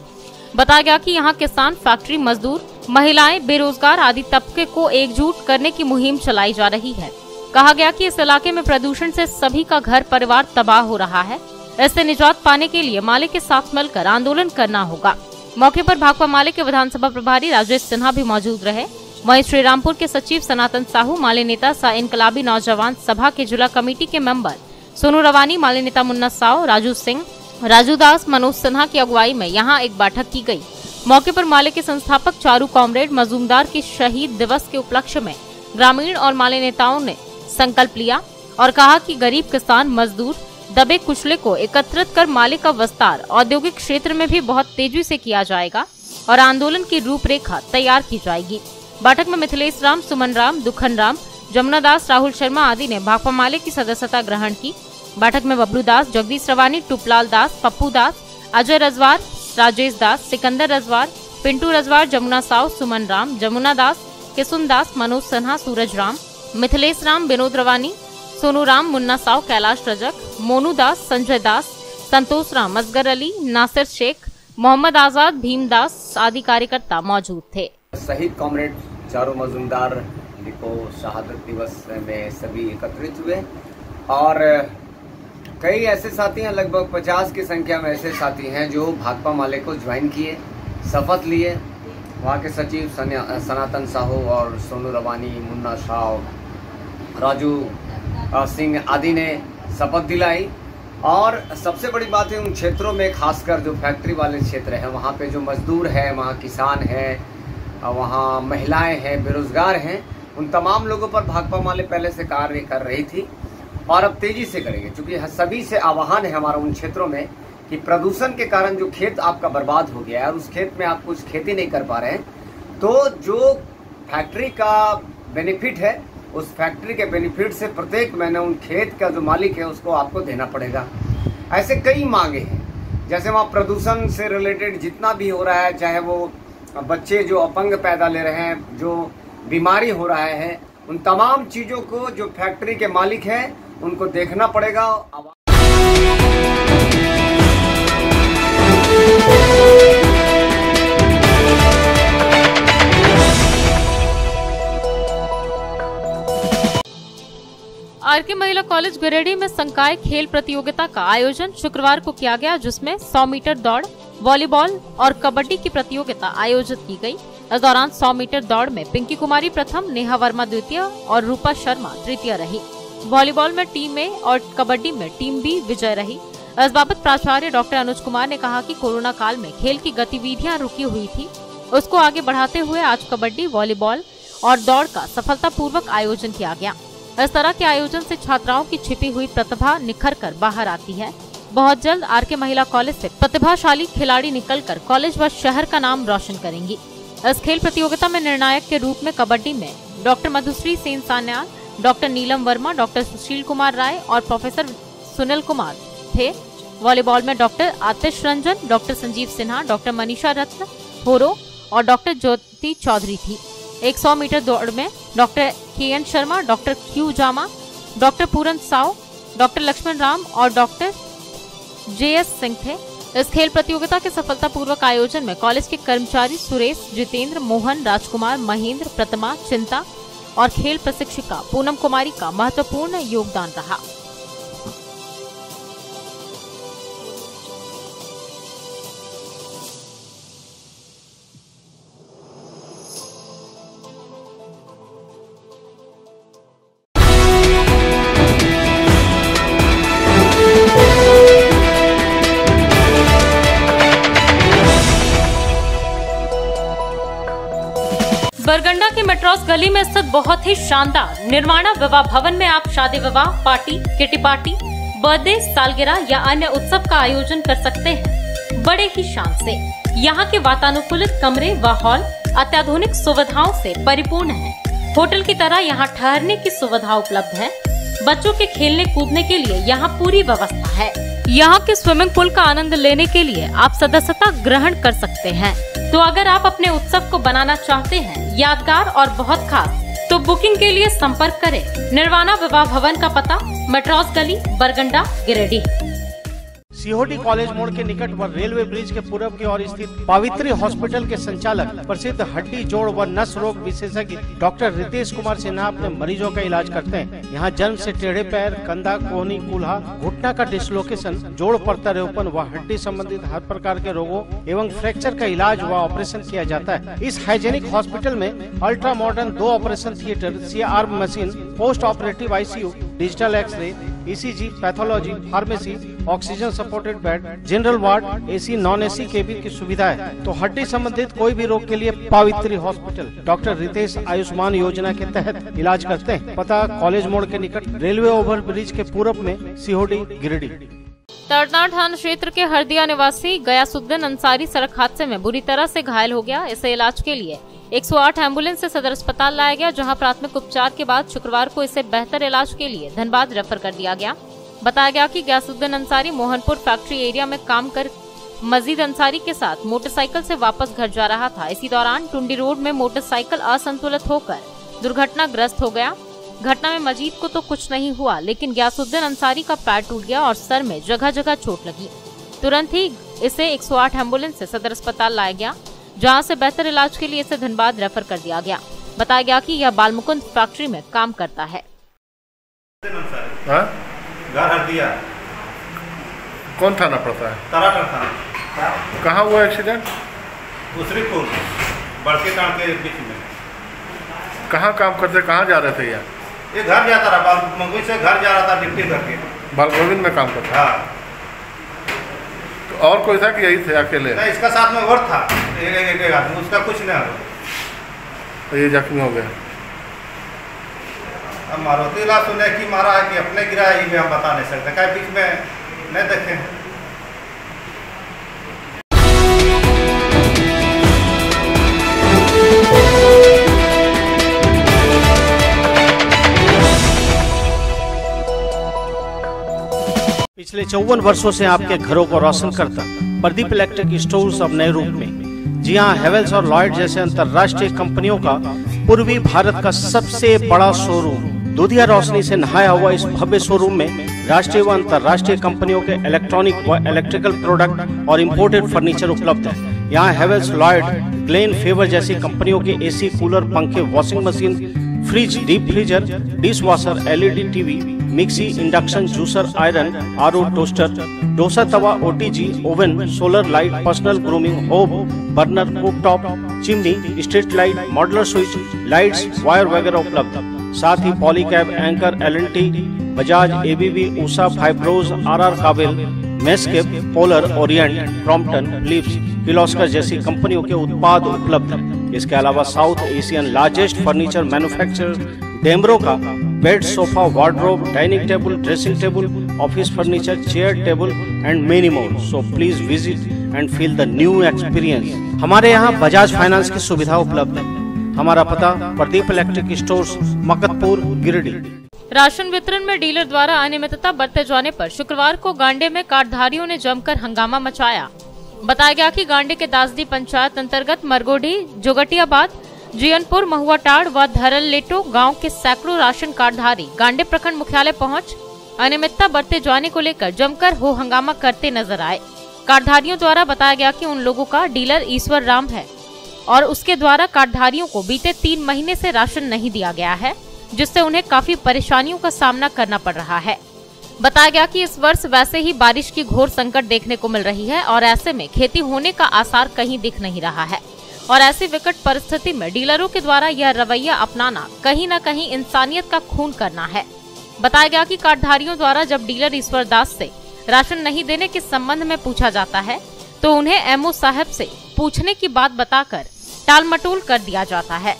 Speaker 1: बताया गया कि यहां किसान, फैक्ट्री मजदूर, महिलाएं, बेरोजगार आदि तबके को एकजुट करने की मुहिम चलाई जा रही है। कहा गया कि इस इलाके में प्रदूषण से सभी का घर परिवार तबाह हो रहा है। इससे निजात पाने के लिए माले के साथ मिलकर आंदोलन करना होगा। मौके पर भाकपा माले के विधानसभा प्रभारी राजेश सिन्हा भी मौजूद रहे। वहीं श्रीरामपुर के सचिव सनातन साहू, माले नेता सा इनकलाबी नौजवान सभा के जिला कमेटी के मेंबर सोनू रवानी, माले नेता मुन्ना साव, राजू सिंह, राजू दास, मनोज सिन्हा की अगुवाई में यहां एक बैठक की गई। मौके पर माले के संस्थापक चारू कॉमरेड मजूमदार के शहीद दिवस के उपलक्ष्य में ग्रामीण और माले नेताओं ने संकल्प लिया और कहा कि गरीब किसान, मजदूर, दबे कुचले को एकत्रित कर माले का विस्तार औद्योगिक क्षेत्र में भी बहुत तेजी से किया जाएगा और आंदोलन की रूपरेखा तैयार की जाएगी। बैठक में मिथिलेश राम, सुमन राम, दुखन राम, जमुना दास, राहुल शर्मा आदि ने भाकपा माले की सदस्यता ग्रहण की। बैठक में बबलू दास, जगदीश रवानी, टूपलाल दास, पप्पू दास, अजय रजवार, राजेश दास, सिकंदर रजवार, पिंटू रजवार, जमुना साव, सुमन राम, जमुना दास, किसुन दास, मनोज सिन्हा, सूरज राम, मिथिलेश राम, विनोद रवानी, सोनू राम, मुन्ना साव, कैलाश रजक, मोनू दास, संजय दास, संतोष राम, असगर अली, नासिर शेख, मोहम्मद आजाद, भीम दास आदि कार्यकर्ता मौजूद थे।
Speaker 15: शहीद कॉमरेड चारू मजूमदार को शहादत दिवस में सभी एकत्रित हुए और कई ऐसे साथी हैं, लगभग 50 की संख्या में ऐसे साथी हैं जो भाकपा माले को ज्वाइन किए, शपथ लिए। वहाँ के सचिव सनातन साहू और सोनू रवानी, मुन्ना साव, राजू सिंह आदि ने शपथ दिलाई। और सबसे बड़ी बात है, उन क्षेत्रों में खासकर जो फैक्ट्री वाले क्षेत्र हैं, वहाँ पे जो मजदूर है, वहाँ किसान हैं, वहाँ महिलाएं हैं, बेरोजगार हैं, उन तमाम लोगों पर भाकपा माले पहले से कार्य कर रही थी और अब तेजी से करेंगे। क्योंकि सभी से आह्वान है हमारा उन क्षेत्रों में कि प्रदूषण के कारण जो खेत आपका बर्बाद हो गया है और उस खेत में आप कुछ खेती नहीं कर पा रहे हैं, तो जो फैक्ट्री का बेनिफिट है, उस फैक्ट्री के बेनिफिट से प्रत्येक महीने उन खेत का जो मालिक है उसको आपको देना पड़ेगा। ऐसे कई मांगे हैं, जैसे वहाँ प्रदूषण से रिलेटेड जितना भी हो रहा है, चाहे वो बच्चे जो अपंग पैदा ले रहे हैं, जो बीमारी हो रहा है, उन तमाम चीजों को जो फैक्ट्री के मालिक हैं उनको देखना पड़ेगा।
Speaker 1: आरके महिला कॉलेज गिरिडीह में संकाय खेल प्रतियोगिता का आयोजन शुक्रवार को किया गया, जिसमें 100 मीटर दौड़, वॉलीबॉल और कबड्डी की प्रतियोगिता आयोजित की गई। इस दौरान 100 मीटर दौड़ में पिंकी कुमारी प्रथम, नेहा वर्मा द्वितीय और रूपा शर्मा तृतीय रही। वॉलीबॉल में टीम ए और कबड्डी में टीम बी विजय रही। इस बाबत प्राचार्य डॉक्टर अनुज कुमार ने कहा कि कोरोना काल में खेल की गतिविधियां रुकी हुई थी, उसको आगे बढ़ाते हुए आज कबड्डी, वॉलीबॉल और दौड़ का सफलतापूर्वक आयोजन किया गया। इस तरह के आयोजन से छात्राओं की छिपी हुई प्रतिभा निखर कर बाहर आती है। बहुत जल्द आरके महिला कॉलेज से प्रतिभाशाली खिलाड़ी निकलकर कॉलेज व शहर का नाम रोशन करेंगी। इस खेल प्रतियोगिता में निर्णायक के रूप में कबड्डी में doctor Madhushree Sen Sanyal, doctor Neelam Verma, doctor Sushil Kumar Rai और प्रोफेसर सुनील कुमार थे। वॉलीबॉल में doctor Atish Ranjan, doctor Sanjeev Sinha, doctor Manisha Ratna Horo और डॉक्टर ज्योति चौधरी थी। 100 मीटर दौड़ में doctor K N. Sharma, doctor Q Jama, doctor Puran Sao, doctor Laxman Ram और डॉक्टर जे.एस. सिंह थे। इस खेल प्रतियोगिता के सफलतापूर्वक आयोजन में कॉलेज के कर्मचारी सुरेश, जितेंद्र, मोहन, राजकुमार, महेंद्र, प्रतिमा, चिंता और खेल प्रशिक्षिका पूनम कुमारी का महत्वपूर्ण योगदान रहा। बरगंडा की मेट्रोस गली में स्थित बहुत ही शानदार निर्माणा विवाह भवन में आप शादी विवाह, पार्टी, किटी पार्टी, बर्थडे, सालगिरह या अन्य उत्सव का आयोजन कर सकते हैं बड़े ही शान से। यहाँ के वातानुकूलित कमरे व हॉल अत्याधुनिक सुविधाओं से परिपूर्ण हैं। होटल की तरह यहाँ ठहरने की सुविधा उपलब्ध है। बच्चों के खेलने कूदने के लिए यहाँ पूरी व्यवस्था है। यहाँ के स्विमिंग पूल का आनंद लेने के लिए आप सदस्यता ग्रहण कर सकते हैं। तो अगर आप अपने उत्सव को बनाना चाहते हैं यादगार और बहुत खास, तो बुकिंग के लिए संपर्क करें निर्वाणा विवाह भवन का पता मट्रॉस गली, बरगंडा, गिरिडीह।
Speaker 7: सीहोडी कॉलेज मोड़ के निकट व रेलवे ब्रिज के पूरब की ओर स्थित पावित्री हॉस्पिटल के संचालक प्रसिद्ध हड्डी जोड़ व नस रोग विशेषज्ञ डॉक्टर रितेश कुमार सिन्हा अपने मरीजों का इलाज करते हैं। यहाँ जन्म से टेढ़े पैर, कंधा, कोहनी, कूल्हा, घुटना का डिसलोकेशन, जोड़ प्रत्यारोपण व हड्डी संबंधित हर प्रकार के रोगों एवं फ्रैक्चर का इलाज व ऑपरेशन किया जाता है। इस हाइजेनिक हॉस्पिटल में ultra modern 2 operation theatre, CR machine, post operative ICU, digital X ray, ECG, pathology, pharmacy, oxygen supported bed, general ward, AC, non AC cabin की सुविधा है। तो हड्डी संबंधित कोई भी रोग के लिए पावित्री हॉस्पिटल डॉक्टर रितेश आयुष्मान योजना के तहत इलाज करते हैं। पता कॉलेज मोड़ के निकट रेलवे ओवर ब्रिज के पूरब में, सीहोडी, गिरिडीह।
Speaker 1: तरनार थाना क्षेत्र के हरदिया निवासी गयासुद्दीन अंसारी सड़क हादसे में बुरी तरह से घायल हो गया। इसे इलाज के लिए 108 एम्बुलेंस से सदर अस्पताल लाया गया, जहां प्राथमिक उपचार के बाद शुक्रवार को इसे बेहतर इलाज के लिए धनबाद रेफर कर दिया गया। बताया गया कि गयासुद्दीन अंसारी मोहनपुर फैक्ट्री एरिया में काम कर मजीद अंसारी के साथ मोटरसाइकिल से वापस घर जा रहा था। इसी दौरान टुंडी रोड में मोटरसाइकिल असंतुलित होकर दुर्घटनाग्रस्त हो गया। घटना में मजीद को तो कुछ नहीं हुआ, लेकिन गयासुद्दीन अंसारी का पैर टूट गया और सर में जगह जगह चोट लगी। तुरंत ही इसे 108 एम्बुलेंस से सदर अस्पताल लाया गया, जहां से बेहतर इलाज के लिए इसे धनबाद रेफर कर दिया गया। बताया गया कि यह बालमुकुंद फैक्ट्री में काम करता है।
Speaker 12: घर हरदिया। कौन थाना पड़ता है? तराटर थाना। कहाँ हुआ एक्सीडेंट?
Speaker 16: उसरीपुर बड़के गांव के बीच में।
Speaker 12: कहाँ काम करते, कहाँ जा रहे थे यार?
Speaker 16: ये घर जाता रहा, बालमुकुंद से घर जा रहा था ड्यूटी करके।
Speaker 12: बालगोविंद में काम करता?
Speaker 16: हाँ।
Speaker 12: तो और कोई था कि यही थे अकेले?
Speaker 16: नहीं, इसका साथ में और था एक आदमी, उसका कुछ नहीं हुआ।
Speaker 12: तो ये जख्मी हो गया।
Speaker 16: अब मारुति ला सुने कि मारा है कि अपने गिरा है, ये हम बता नहीं सकते, क्या बीच में नहीं देखे।
Speaker 7: पिछले 54 वर्षों से आपके घरों को रोशन करता प्रदीप इलेक्ट्रिक स्टोर्स अब नए रूप में। जी हाँ, हेवेल्स और लॉयड जैसे अंतर्राष्ट्रीय कंपनियों का पूर्वी भारत का सबसे बड़ा शोरूम। दूधिया रोशनी से नहाया हुआ इस भव्य शोरूम में राष्ट्रीय व अंतर्राष्ट्रीय कंपनियों के इलेक्ट्रॉनिक व इलेक्ट्रिकल प्रोडक्ट और इंपोर्टेड फर्नीचर उपलब्ध है। यहाँ हेवेल्स, लॉयड, ग्लेन, फेवर जैसी कंपनियों के AC, कूलर, पंखे, washing machine, fridge, deep freezer, dish washer, LED TV, mixie, induction, juicer, iron, RO, toaster, dosa tawa, OTG, oven, solar light, personal grooming, hob, burner, cooktop, chimney, street light, modular switch, lights, wire वगैरह उपलब्ध। साथ ही Polycab, Anchor, LNT, Bajaj, ABB, Usha, Fybros, RR Kabel, मेस्केप, पोलर, ओरिएंट, क्रॉम्पटन, लिप्स, किर्लोस्कर जैसी कंपनियों के उत्पाद उपलब्ध। इसके अलावा south Asian largest furniture manufacturer Damro का bed, sofa, wardrobe, dining table, dressing table, office furniture, chair table and many more. So please visit and feel the new experience. हमारे यहाँ बजाज फाइनेंस की सुविधा उपलब्ध है। हमारा पता Pradeep electric stores, Maktapur, Giridih.
Speaker 1: Ration वितरण में डीलर द्वारा अनियमितता बरते जाने पर शुक्रवार को गांडे में कार्डधारियों ने जमकर हंगामा मचाया। बताया गया कि गांडे के दासदी पंचायत अंतर्गत मरगोडी, जोगटियाबाद, जियनपुर, महुआटाड़ व धरलेटो गांव के सैकड़ों राशन कार्डधारी गांडे प्रखंड मुख्यालय पहुंच अनियमितता बरते जाने को लेकर जमकर हो हंगामा करते नजर आए। कार्डधारियों द्वारा बताया गया कि उन लोगों का डीलर ईश्वर राम है और उसके द्वारा कार्डधारियों को बीते 3 महीने से राशन नहीं दिया गया है, जिससे उन्हें काफी परेशानियों का सामना करना पड़ रहा है। बताया गया कि इस वर्ष वैसे ही बारिश की घोर संकट देखने को मिल रही है और ऐसे में खेती होने का आसार कहीं दिख नहीं रहा है और ऐसी विकट परिस्थिति में डीलरों के द्वारा यह रवैया अपनाना कहीं न कहीं इंसानियत का खून करना है। बताया गया कि कार्डधारियों द्वारा जब डीलर ईश्वर दास से राशन नहीं देने के संबंध में पूछा जाता है तो उन्हें MO साहब से पूछने की बात बताकर टाल मटोल कर दिया जाता है।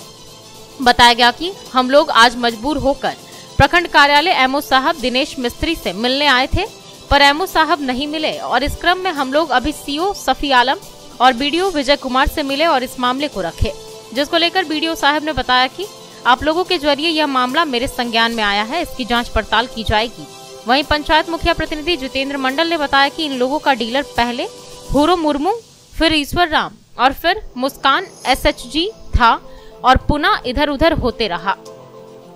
Speaker 1: बताया गया कि हम लोग आज मजबूर होकर प्रखंड कार्यालय MO साहब दिनेश मिस्त्री से मिलने आए थे, पर MO साहब नहीं मिले और इस क्रम में हम लोग अभी CO सफी आलम और BDO विजय कुमार से मिले और इस मामले को रखे, जिसको लेकर BDO साहब ने बताया कि आप लोगों के जरिए यह मामला मेरे संज्ञान में आया है, इसकी जांच पड़ताल की जाएगी। वहीं पंचायत मुखिया प्रतिनिधि जितेंद्र मंडल ने बताया कि इन लोगों का डीलर पहले हुरो मुर्मू, फिर ईश्वर राम और फिर मुस्कान SHG था और पुनः इधर उधर होते रहा।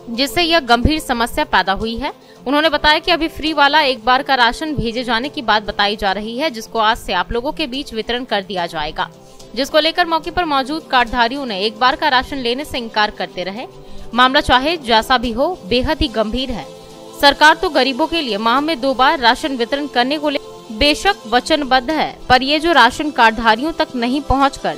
Speaker 1: जिससे यह गंभीर समस्या पैदा हुई है। उन्होंने बताया कि अभी फ्री वाला एक बार का राशन भेजे जाने की बात बताई जा रही है, जिसको आज से आप लोगों के बीच वितरण कर दिया जाएगा, जिसको लेकर मौके पर मौजूद कार्डधारियों ने एक बार का राशन लेने से इनकार करते रहे। मामला चाहे जैसा भी हो बेहद ही गंभीर है। सरकार तो गरीबों के लिए माह में 2 बार राशन वितरण करने को बेशक वचनबद्ध है, पर ये जो राशन कार्डधारियों तक नहीं पहुंचकर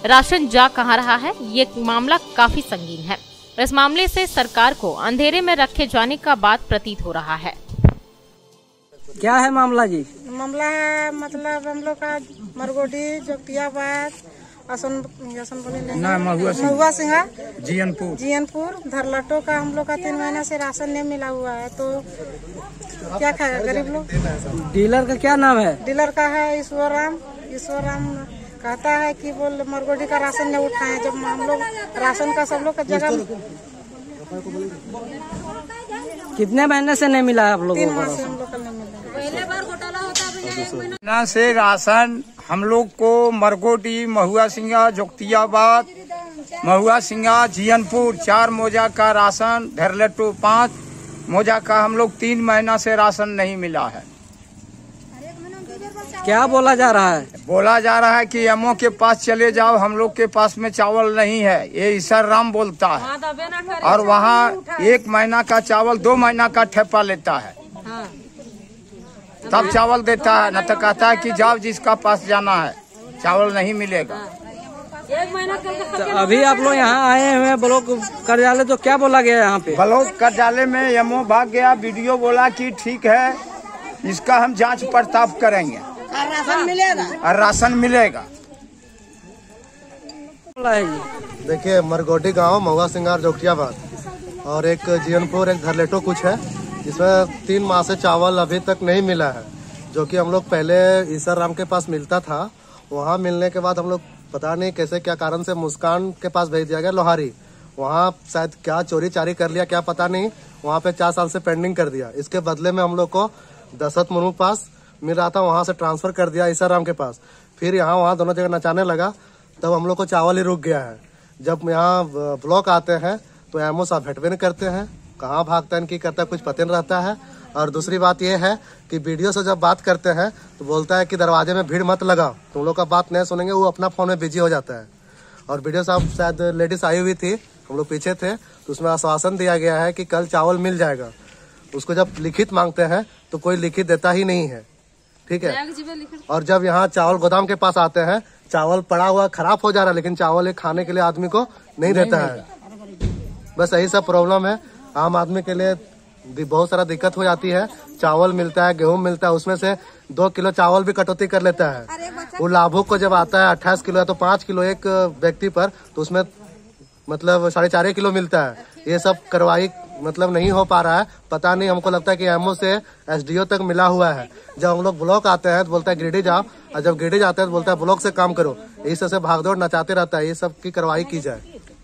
Speaker 1: राशन जा कहां रहा है, ये मामला काफी संगीन है। इस मामले से सरकार को अंधेरे में रखे जाने का बात प्रतीत हो रहा है।
Speaker 17: क्या है मामला जी?
Speaker 18: मामला है मतलब हम लोग का मरगोडी, जोगियाबाद, महुआ सिंहा, जीएनपुर, धरलटो का हम लोग का 3 महीना से राशन नहीं मिला हुआ है, तो क्या खाएगा गरीब लोग।
Speaker 17: डीलर का क्या नाम है?
Speaker 18: डीलर का है ईश्वरराम कहता है कि बोल मरगोडी का राशन नहीं उठाए, जब हम लोग राशन का सब लोग का जगह।
Speaker 17: कितने महीने से नहीं मिला है आप लोगों को?
Speaker 18: 3 माह से हम लोग को नहीं मिला। पहले बार घोटाला होता है
Speaker 19: से राशन हम लोग को मरगोडी, महुआ सिंगा, जोगियाबाद, महुआ सिंगा, जीएनपुर 4 मोजा का राशन, धरलटो 5 मोजा का हम लोग 3 महीना से राशन नहीं मिला है।
Speaker 17: क्या बोला जा रहा है?
Speaker 19: बोला जा रहा है कि एमओ के पास चले जाओ, हम लोग के पास में चावल नहीं है, ये ईश्वरराम बोलता है। और वहाँ 1 महीना का चावल 2 महीना का ठेपा लेता है, तब चावल देता है, न तो कहता है कि जाओ जिसका पास जाना है, चावल नहीं मिलेगा।
Speaker 17: तो अभी आप लोग यहाँ आए हुए ब्लॉक कार्यालय, तो क्या बोला गया यहाँ पे?
Speaker 19: ब्लॉक कार्यालय में एमओ भाग गया, वीडियो बोला कि ठीक है इसका हम जांच पड़ताल करेंगे
Speaker 18: और राशन मिलेगा,
Speaker 19: और राशन मिलेगा।
Speaker 20: देखिए मरगोडी गांव, महुआ सिंगार, जोगियाबाद और एक जीएनपुर, एक धरलेटो कुछ है, इसमें 3 माह से चावल अभी तक नहीं मिला है, जो कि हम लोग पहले ईश्वरराम के पास मिलता था। वहाँ मिलने के बाद हम लोग पता नहीं कैसे क्या कारण से मुस्कान के पास भेज दिया गया, लोहारी। वहाँ शायद क्या चोरी चारी कर लिया क्या पता नहीं, वहाँ पे 4 साल से पेंडिंग कर दिया। इसके बदले में हम लोग को दशरथ मुर्मू पास मिल रहा था, वहाँ से ट्रांसफर कर दिया ईश्वरराम के पास। फिर यहाँ वहाँ दोनों जगह नचाने लगा, तब हम लोग को चावल ही रुक गया है। जब यहाँ ब्लॉक आते हैं तो एमओ साहब भेंट भी नहीं करते हैं, कहाँ भागता है, की करता है, कुछ पता नहीं रहता है। और दूसरी बात यह है कि वीडियो से जब बात करते हैं तो बोलता है कि दरवाजे में भीड़ मत लगाओ, तुम लोग का बात नहीं सुनेंगे, वो अपना फोन में बिजी हो जाता है। और वीडियो साहब शायद लेडीज आई हुई थी, हम लोग पीछे थे, तो उसमें आश्वासन दिया गया है कि कल चावल मिल जाएगा। उसको जब लिखित मांगते हैं तो कोई लिखित देता ही नहीं है, ठीक है। और जब यहाँ चावल गोदाम के पास आते हैं, चावल पड़ा हुआ खराब हो जा रहा है, लेकिन चावल एक खाने के लिए आदमी को नहीं देता है। बस यही सब प्रॉब्लम है। आम आदमी के लिए बहुत सारा दिक्कत हो जाती है। चावल मिलता है, गेहूं मिलता है, उसमें से 2 किलो चावल भी कटौती कर लेता है। वो लाभुक को जब आता है 28 किलो है तो 5 किलो एक व्यक्ति पर, तो उसमें मतलब 4.5 किलो मिलता है। ये सब कार्रवाई मतलब नहीं हो पा रहा है, पता नहीं, हमको लगता है कि एमओ से एसडीओ तक मिला हुआ है। जब हम लोग ब्लॉक आते हैं तो बोलता है गिरिडीह जाओ, और जब गिरिडीह जाते हैं तो बोलता है ब्लॉक से काम करो। इस तरह से भागदौड़ नचाते रहता है। ये सब की कार्रवाई की जाए।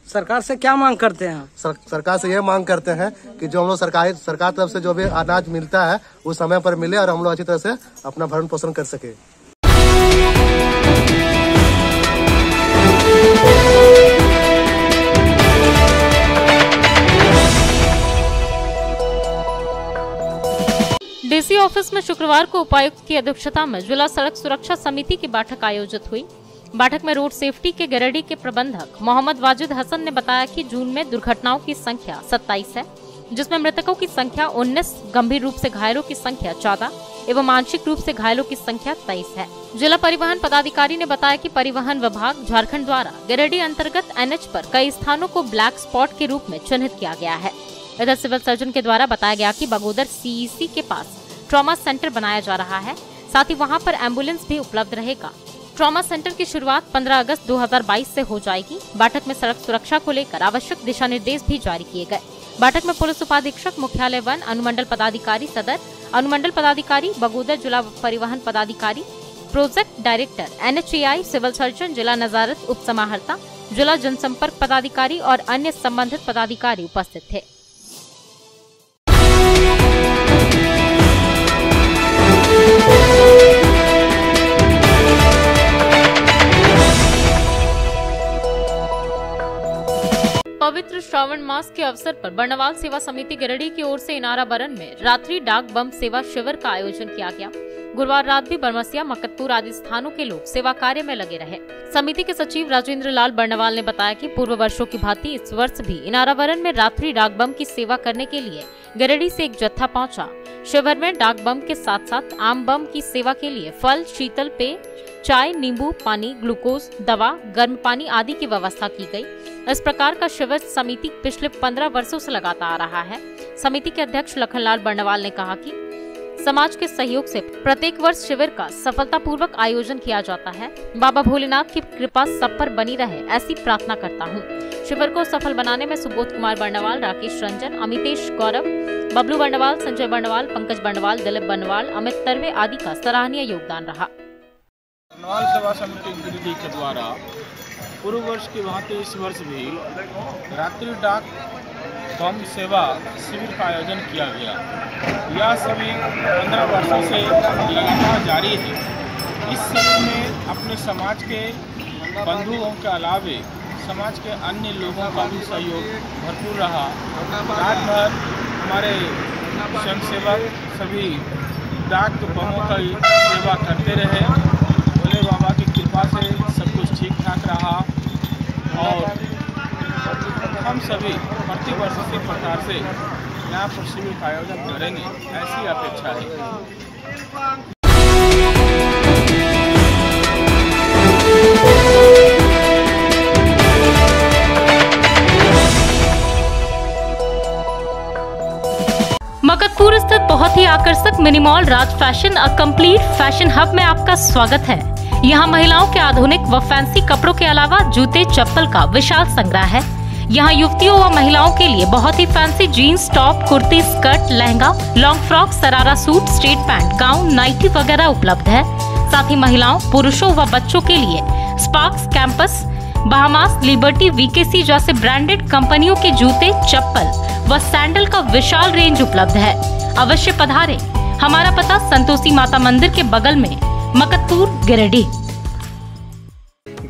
Speaker 17: सरकार से क्या मांग करते हैं?
Speaker 20: सरकार से ये मांग करते हैं कि जो हम लोग सरकार तरफ से जो भी अनाज मिलता है वो समय पर मिले और हम लोग अच्छी तरह से अपना भरण पोषण कर सके।
Speaker 1: डीसी ऑफिस में शुक्रवार को उपायुक्त की अध्यक्षता में जिला सड़क सुरक्षा समिति की बैठक आयोजित हुई। बैठक में रोड सेफ्टी के गिरिडीह के प्रबंधक मोहम्मद वाजिद हसन ने बताया कि जून में दुर्घटनाओं की संख्या 27 है, जिसमें मृतकों की संख्या 19, गंभीर रूप से घायलों की संख्या 14 एवं आंशिक रूप से घायलों की संख्या 23 है। जिला परिवहन पदाधिकारी ने बताया कि परिवहन विभाग झारखंड द्वारा गिरिडीह अंतर्गत एनएच पर कई स्थानों को ब्लैक स्पॉट के रूप में चिन्हित किया गया है। इधर सिविल सर्जन के द्वारा बताया गया कि बगोदर सीईसी के पास ट्रॉमा सेंटर बनाया जा रहा है, साथ ही वहां पर एम्बुलेंस भी उपलब्ध रहेगा। ट्रॉमा सेंटर की शुरुआत 15 अगस्त 2022 से हो जाएगी। बैठक में सड़क सुरक्षा को लेकर आवश्यक दिशा निर्देश भी जारी किए गए। बैठक में पुलिस उपाधीक्षक, मुख्यालय वन, अनुमंडल पदाधिकारी सदर, अनुमंडल पदाधिकारी बगोदर, जिला परिवहन पदाधिकारी, project director, NHAI, civil surgeon, जिला नजारत उप समाहर्ता, जिला जनसंपर्क पदाधिकारी और अन्य संबंधित पदाधिकारी उपस्थित थे। पवित्र श्रावण मास के अवसर पर बर्नवाल सेवा समिति गिरिडीह की ओर से इनारा बरन में रात्रि डाक बम सेवा शिविर का आयोजन किया गया। गुरुवार रात भी बरमसिया, मकतपुर आदि स्थानों के लोग सेवा कार्य में लगे रहे। समिति के सचिव राजेंद्र लाल बर्नवाल ने बताया कि पूर्व वर्षों की भांति इस वर्ष भी इनारा बरन में रात्रि डाक बम की सेवा करने के लिए गिरिडीह से एक जत्था पहुंचा। शिविर में डाक बम के साथ साथ आम बम की सेवा के लिए फल, शीतल पेय, चाय, नींबू पानी, ग्लूकोज, दवा, गर्म पानी आदि की व्यवस्था की गई। इस प्रकार का शिविर समिति पिछले 15 वर्षों से लगाता आ रहा है। समिति के अध्यक्ष लखनलाल बर्नवाल ने कहा कि समाज के सहयोग से प्रत्येक वर्ष शिविर का सफलतापूर्वक आयोजन किया जाता है। बाबा भोलेनाथ की कृपा सब पर बनी रहे, ऐसी प्रार्थना करता हूँ। शिविर को सफल बनाने में सुबोध कुमार बर्नवाल, राकेश रंजन, अमितेश गौरव, बबलू बर्नवाल, संजय बर्नवाल, पंकज बर्नवाल, दिलीप बर्नवाल, अमित तरवे आदि का सराहनीय योगदान रहा।
Speaker 21: बर्नवाल सेवा समिति गिरिडीह के द्वारा पूर्व वर्ष की भांति इस वर्ष भी रात्रि डाक बम सेवा शिविर का आयोजन किया गया। यह सभी 15 वर्षों से लगातार जारी है। इस शिविर में अपने समाज के बंधुओं के अलावे समाज के अन्य लोगों का भी सहयोग भरपूर रहा। रात भर हमारे स्वयंसेवक सभी डाक बमों की सेवा करते रहे। भोले बाबा की कृपा से सब कुछ ठीक ठाक रहा और हम सभी प्रति वर्ष इसी प्रकार से यहाँ पर शिविर का आयोजन करेंगे, ऐसी अपेक्षा है।
Speaker 1: मकतपुर स्थित बहुत ही आकर्षक mini mall Raj fashion a complete fashion hub में आपका स्वागत है। यहाँ महिलाओं के आधुनिक व फैंसी कपड़ों के अलावा जूते, चप्पल का विशाल संग्रह है। यहाँ युवतियों व महिलाओं के लिए बहुत ही fancy jeans, top, kurti, skirt, lehenga, long frock, sharara suit, straight pant, gown, nightie वगैरह उपलब्ध है। साथ ही महिलाओं, पुरुषों व बच्चों के लिए स्पार्क्स, कैंपस, बहामास, लिबर्टी, वीकेसी जैसे ब्रांडेड कंपनियों के जूते, चप्पल व सैंडल का विशाल रेंज उपलब्ध है। अवश्य पधारें। हमारा पता संतोषी माता मंदिर के बगल में, मकतपुर, गिरिडीह।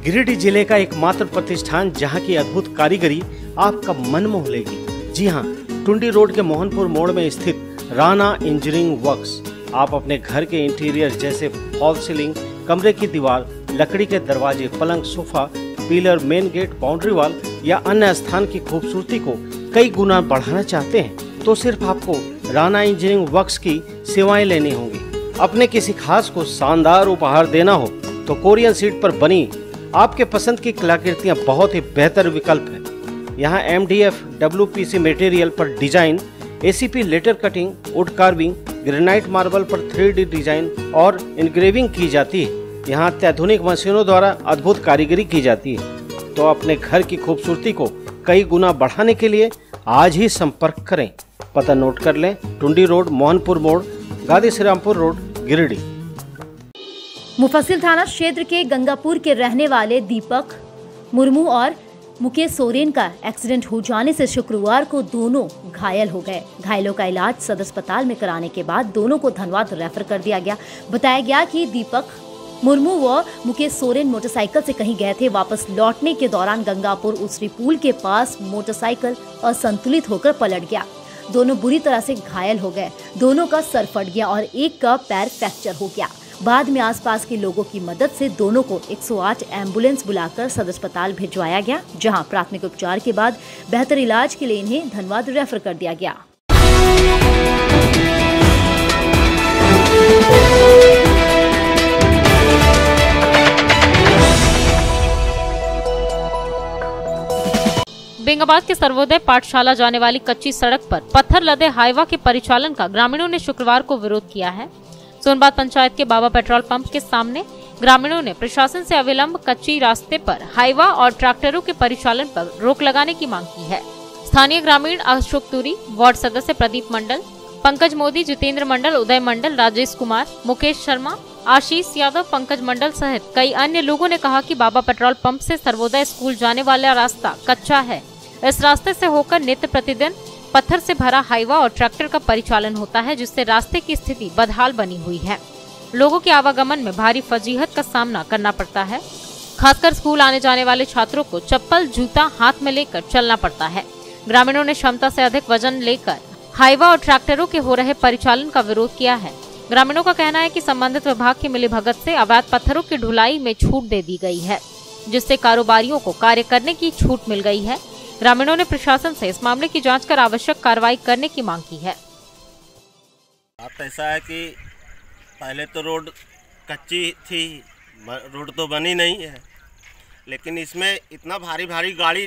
Speaker 2: गिरिडीह जिले का एकमात्र प्रतिष्ठान जहां की अद्भुत कारीगरी आपका मन मोह लेगी। जी हां, टुंडी रोड के मोहनपुर मोड़ में स्थित राणा इंजीनियरिंग वर्क्स। आप अपने घर के इंटीरियर जैसे फॉल सीलिंग, कमरे की दीवार, लकड़ी के दरवाजे, पलंग, sofa, pillar, main gate, boundary wall या अन्य स्थान की खूबसूरती को कई गुना बढ़ाना चाहते हैं तो सिर्फ आपको राणा इंजीनियरिंग वर्क्स की सेवाएं लेनी होंगी। अपने किसी खास को शानदार उपहार देना हो तो कोरियन शीट पर बनी आपके पसंद की कलाकृतियां बहुत ही बेहतर विकल्प है। यहाँ MDF, WPC मटेरियल पर design, ACP letter cutting, wood carving, granite marble पर 3D डिजाइन और इनग्रेविंग की जाती है। यहाँ अत्याधुनिक मशीनों द्वारा अद्भुत कारीगरी की जाती है। तो अपने घर की खूबसूरती को कई गुना बढ़ाने के लिए आज ही संपर्क करें। पता नोट कर लें, टुंडी रोड, मोहनपुर मोड़, गादी श्रीरामपुर रोड, गिरिडीह।
Speaker 4: मुफस्सिल थाना क्षेत्र के गंगापुर के रहने वाले दीपक मुर्मू और मुकेश सोरेन का एक्सीडेंट हो जाने से शुक्रवार को दोनों घायल हो गए। घायलों का इलाज सदर अस्पताल में कराने के बाद दोनों को धनबाद रेफर कर दिया गया। बताया गया कि दीपक मुर्मू व मुकेश सोरेन मोटरसाइकिल से कहीं गए थे। वापस लौटने के दौरान गंगापुर उसरी पुल के पास मोटरसाइकिल असंतुलित होकर पलट गया। दोनों बुरी तरह से घायल हो गए। दोनों का सर फट गया और एक का पैर फ्रैक्चर हो गया। बाद में आसपास के लोगों की मदद से दोनों को 108 एम्बुलेंस बुलाकर सदर अस्पताल भिजवाया गया, जहां प्राथमिक उपचार के बाद बेहतर इलाज के लिए इन्हें धनबाद रेफर कर दिया गया।
Speaker 1: बेंगाबाद के सर्वोदय पाठशाला जाने वाली कच्ची सड़क पर पत्थर लदे हाईवा के परिचालन का ग्रामीणों ने शुक्रवार को विरोध किया है। सोनबाद पंचायत के बाबा पेट्रोल पंप के सामने ग्रामीणों ने प्रशासन से अविलंब कच्ची रास्ते पर हाईवा और ट्रैक्टरों के परिचालन पर रोक लगाने की मांग की है। स्थानीय ग्रामीण अशोक तुरी, वार्ड सदस्य प्रदीप मंडल, पंकज मोदी, जितेंद्र मंडल, उदय मंडल, राजेश कुमार, मुकेश शर्मा, आशीष यादव, पंकज मंडल सहित कई अन्य लोगों ने कहा कि बाबा पेट्रोल पंप से सर्वोदय स्कूल जाने वाला रास्ता कच्चा है। इस रास्ते से होकर नित्य प्रतिदिन पत्थर से भरा हाईवा और ट्रैक्टर का परिचालन होता है, जिससे रास्ते की स्थिति बदहाल बनी हुई है। लोगों के आवागमन में भारी फजीहत का सामना करना पड़ता है। खासकर स्कूल आने जाने वाले छात्रों को चप्पल जूता हाथ में लेकर चलना पड़ता है। ग्रामीणों ने क्षमता से अधिक वजन लेकर हाईवा और ट्रैक्टरों के हो रहे परिचालन का विरोध किया है। ग्रामीणों का कहना है कि संबंधित विभाग की मिलीभगत से अवैध पत्थरों की ढुलाई में छूट दे दी गई है, जिससे कारोबारियों को कार्य करने की छूट मिल गई है। ग्रामीणों ने प्रशासन से इस मामले की जांच कर आवश्यक कार्रवाई करने की मांग की है।
Speaker 3: बात ऐसा है कि पहले तो रोड कच्ची थी, रोड तो बनी नहीं है, लेकिन इसमें इतना भारी भारी गाड़ी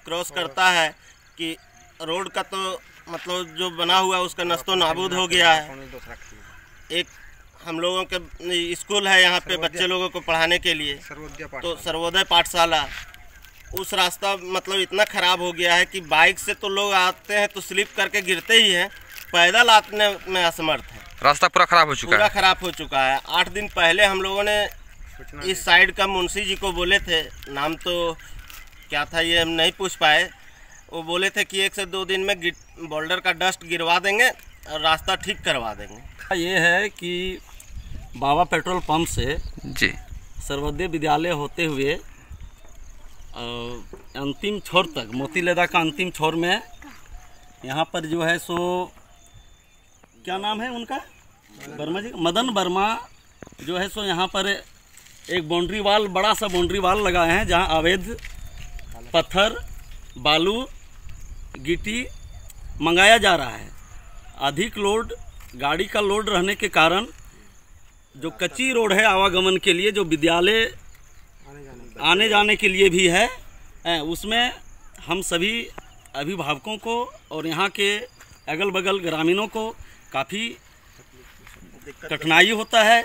Speaker 3: क्रॉस करता है कि रोड का तो मतलब जो बना हुआ है उसका नस्तो नाबूद हो गया है। एक हम लोगों के स्कूल है यहाँ पे बच्चे लोगों को पढ़ाने के लिए, तो सर्वोदय पाठशाला, उस रास्ता मतलब इतना ख़राब हो गया है कि बाइक से तो लोग आते हैं तो स्लिप करके गिरते ही हैं, पैदल आने में असमर्थ है।
Speaker 22: रास्ता पूरा ख़राब हो चुका है।
Speaker 3: पूरा ख़राब हो चुका है। 8 दिन पहले हम लोगों ने इस साइड का मुंशी जी को बोले थे, नाम तो क्या था ये हम नहीं पूछ पाए, वो बोले थे कि 1 से 2 दिन में बोल्डर का डस्ट गिरवा देंगे और रास्ता ठीक करवा देंगे।
Speaker 23: ये है कि बाबा पेट्रोल पंप से
Speaker 22: जी
Speaker 23: सर्वोदय विद्यालय होते हुए अंतिम छोर तक, मोतीलेदा का अंतिम छोर में यहाँ पर जो है सो क्या नाम है उनका, वर्मा जी, मदन वर्मा जो है सो यहाँ पर एक बाउंड्री वाल, बड़ा सा बाउंड्री वाल लगाए हैं जहाँ अवैध पत्थर, बालू, गिट्टी मंगाया जा रहा है। अधिक लोड, गाड़ी का लोड रहने के कारण जो कच्ची रोड है आवागमन के लिए, जो विद्यालय आने जाने के लिए भी है, उसमें हम सभी अभिभावकों को और यहाँ के अगल बगल ग्रामीणों को काफ़ी कठिनाई होता है,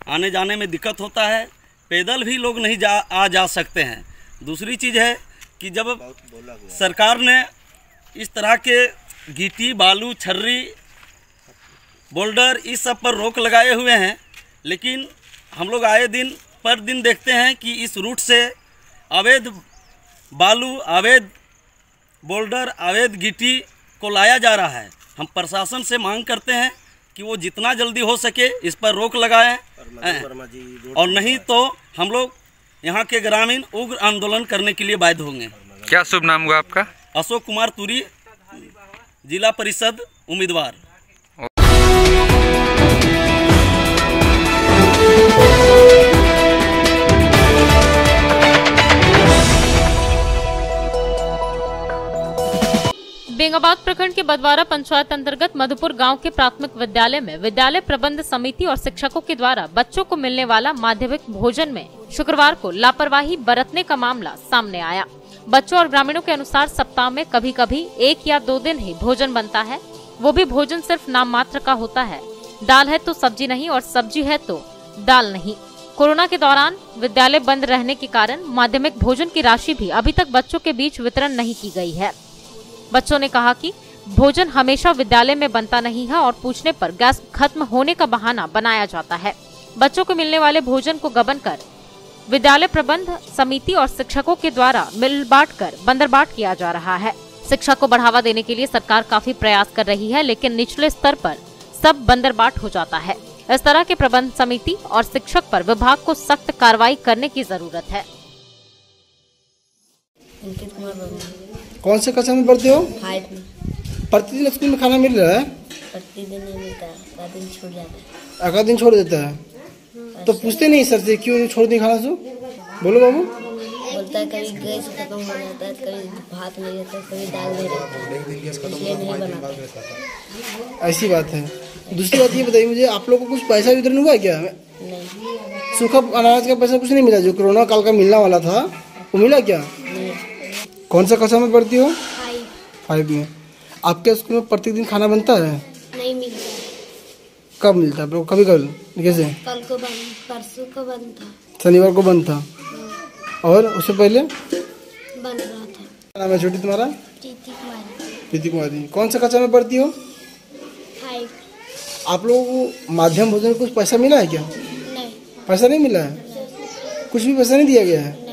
Speaker 23: आने जाने में दिक्कत होता है। पैदल भी लोग नहीं आ जा सकते हैं। दूसरी चीज़ है कि जब सरकार ने इस तरह के गिट्टी, बालू, छर्री, बोल्डर इस सब पर रोक लगाए हुए हैं, लेकिन हम लोग आए दिन पर दिन देखते हैं कि इस रूट से अवैध बालू, अवैध बोल्डर, अवैध गिट्टी को लाया जा रहा है। हम प्रशासन से मांग करते हैं कि वो जितना जल्दी हो सके इस पर रोक लगाएं, और नहीं तो हम लोग यहाँ के ग्रामीण उग्र आंदोलन करने के लिए बाध्य होंगे।
Speaker 22: क्या शुभ नाम हुआ आपका?
Speaker 23: अशोक कुमार तुरी, जिला परिषद उम्मीदवार।
Speaker 1: बेंगाबाद प्रखंड के बदवारा पंचायत अंतर्गत मधुपुर गांव के प्राथमिक विद्यालय में विद्यालय प्रबंध समिति और शिक्षकों के द्वारा बच्चों को मिलने वाला माध्यमिक भोजन में शुक्रवार को लापरवाही बरतने का मामला सामने आया। बच्चों और ग्रामीणों के अनुसार सप्ताह में कभी कभी 1 या 2 दिन ही भोजन बनता है, वो भी भोजन सिर्फ नाम मात्र का होता है। दाल है तो सब्जी नहीं और सब्जी है तो दाल नहीं। कोरोना के दौरान विद्यालय बंद रहने के कारण माध्यमिक भोजन की राशि भी अभी तक बच्चों के बीच वितरण नहीं की गई है। बच्चों ने कहा कि भोजन हमेशा विद्यालय में बनता नहीं है और पूछने पर गैस खत्म होने का बहाना बनाया जाता है। बच्चों को मिलने वाले भोजन को गबन कर विद्यालय प्रबंध समिति और शिक्षकों के द्वारा मिल बांट कर बंदरबाट किया जा रहा है। शिक्षा को बढ़ावा देने के लिए सरकार काफी प्रयास कर रही है, लेकिन निचले स्तर पर सब बंदरबाट हो जाता है। इस तरह के प्रबंध समिति और शिक्षक पर विभाग को सख्त कार्रवाई करने की जरूरत है।
Speaker 24: कौन से कक्षा में पढ़ते हो?
Speaker 25: 5 में।
Speaker 24: प्रतिदिन स्कूल में खाना मिल रहा है?
Speaker 25: प्रतिदिन नहीं मिलता, आधा दिन छूट जाता है।
Speaker 24: आधा दिन छोड़ देता है तो पूछते नहीं सर से क्यों छोड़ दी खाना? सो बोलो बाबू।
Speaker 25: बोलता है कभी गैस खत्म हो जाता है, कभी भात नहीं रहता, कभी दाल नहीं रहता, इसलिए नहीं बनाता।
Speaker 24: ऐसी बात है। दूसरी बात ये बताइए मुझे, आप लोग को कुछ पैसा वितरण हुआ क्या?
Speaker 25: नहीं।
Speaker 24: सूखा अनाज का पैसा कुछ नहीं मिला? जो कोरोना काल का मिलना वाला था वो मिला क्या? कौन सा कक्षा में पढ़ती हो? 5 में। आपके स्कूल में प्रतिदिन खाना बनता है?
Speaker 25: नहीं मिलता।
Speaker 24: कब मिलता है? कभी कभी कैसे?
Speaker 25: कल को बंद, परसों को बंद था,
Speaker 24: शनिवार को बंद था, और उससे पहले
Speaker 25: बंद रहा था।
Speaker 24: क्या नाम है छोटी तुम्हारा?
Speaker 25: प्रीति कुमारी।
Speaker 24: प्रीति कुमारी। कौन सा कक्षा में पढ़ती हो?
Speaker 25: 5।
Speaker 24: आप लोगों को माध्यम भोजन में कुछ पैसा मिला है क्या?
Speaker 25: नहीं।
Speaker 24: पैसा नहीं मिला है? कुछ भी पैसा नहीं दिया गया है?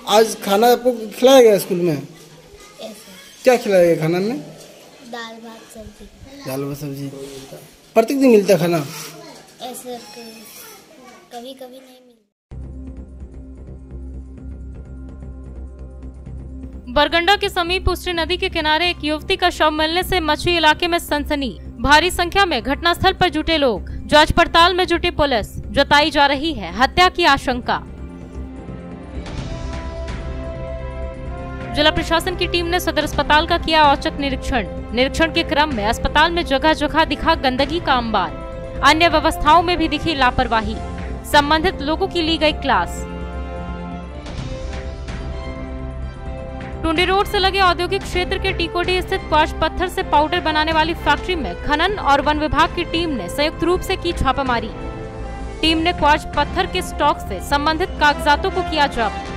Speaker 24: आज खाना आपको खिलाया गया स्कूल में? क्या खिलाया गया खाना में?
Speaker 25: दाल भात सब्जी।
Speaker 24: दाल भात सब्जी। प्रतिदिन मिलता है खाना?
Speaker 25: ऐसे कभी कभी नहीं मिलता।
Speaker 1: बरगंडा के समीप उष्टी नदी के किनारे एक युवती का शव मिलने से मछली इलाके में सनसनी। भारी संख्या में घटनास्थल पर जुटे लोग, जांच पड़ताल में जुटी पुलिस, जताई जा रही है हत्या की आशंका। जिला प्रशासन की टीम ने सदर अस्पताल का किया औचक निरीक्षण के क्रम में अस्पताल में जगह जगह दिखा गंदगी का अंबार, अन्य व्यवस्थाओं में भी दिखी लापरवाही। संबंधित लोगों की ली गई क्लास। टुंडी रोड से लगे औद्योगिक क्षेत्र के टीकोडी स्थित क्वार्ट्ज पत्थर से पाउडर बनाने वाली फैक्ट्री में खनन और वन विभाग की टीम ने संयुक्त रूप से की छापामारी। टीम ने क्वार्ट्ज पत्थर के स्टॉक से संबंधित कागजातों को किया जब्त।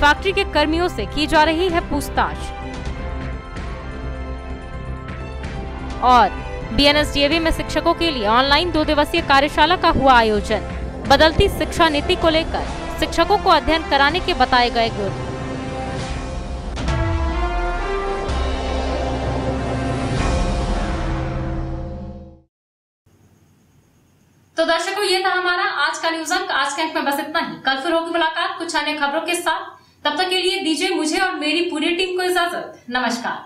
Speaker 1: फैक्ट्री के कर्मियों से की जा रही है पूछताछ। और बीएनएसडीएवी में शिक्षकों के लिए ऑनलाइन 2 दिवसीय कार्यशाला का हुआ आयोजन। बदलती शिक्षा नीति को लेकर शिक्षकों को अध्ययन कराने के बताए गए गुर। तो दर्शकों, ये था हमारा आज का न्यूज अंक। आज के अंक में बस इतना ही। कल फिर होगी मुलाकात कुछ अन्य खबरों के साथ। तब तक के लिए दीजिए मुझे और मेरी पूरी टीम को इजाजत। नमस्कार।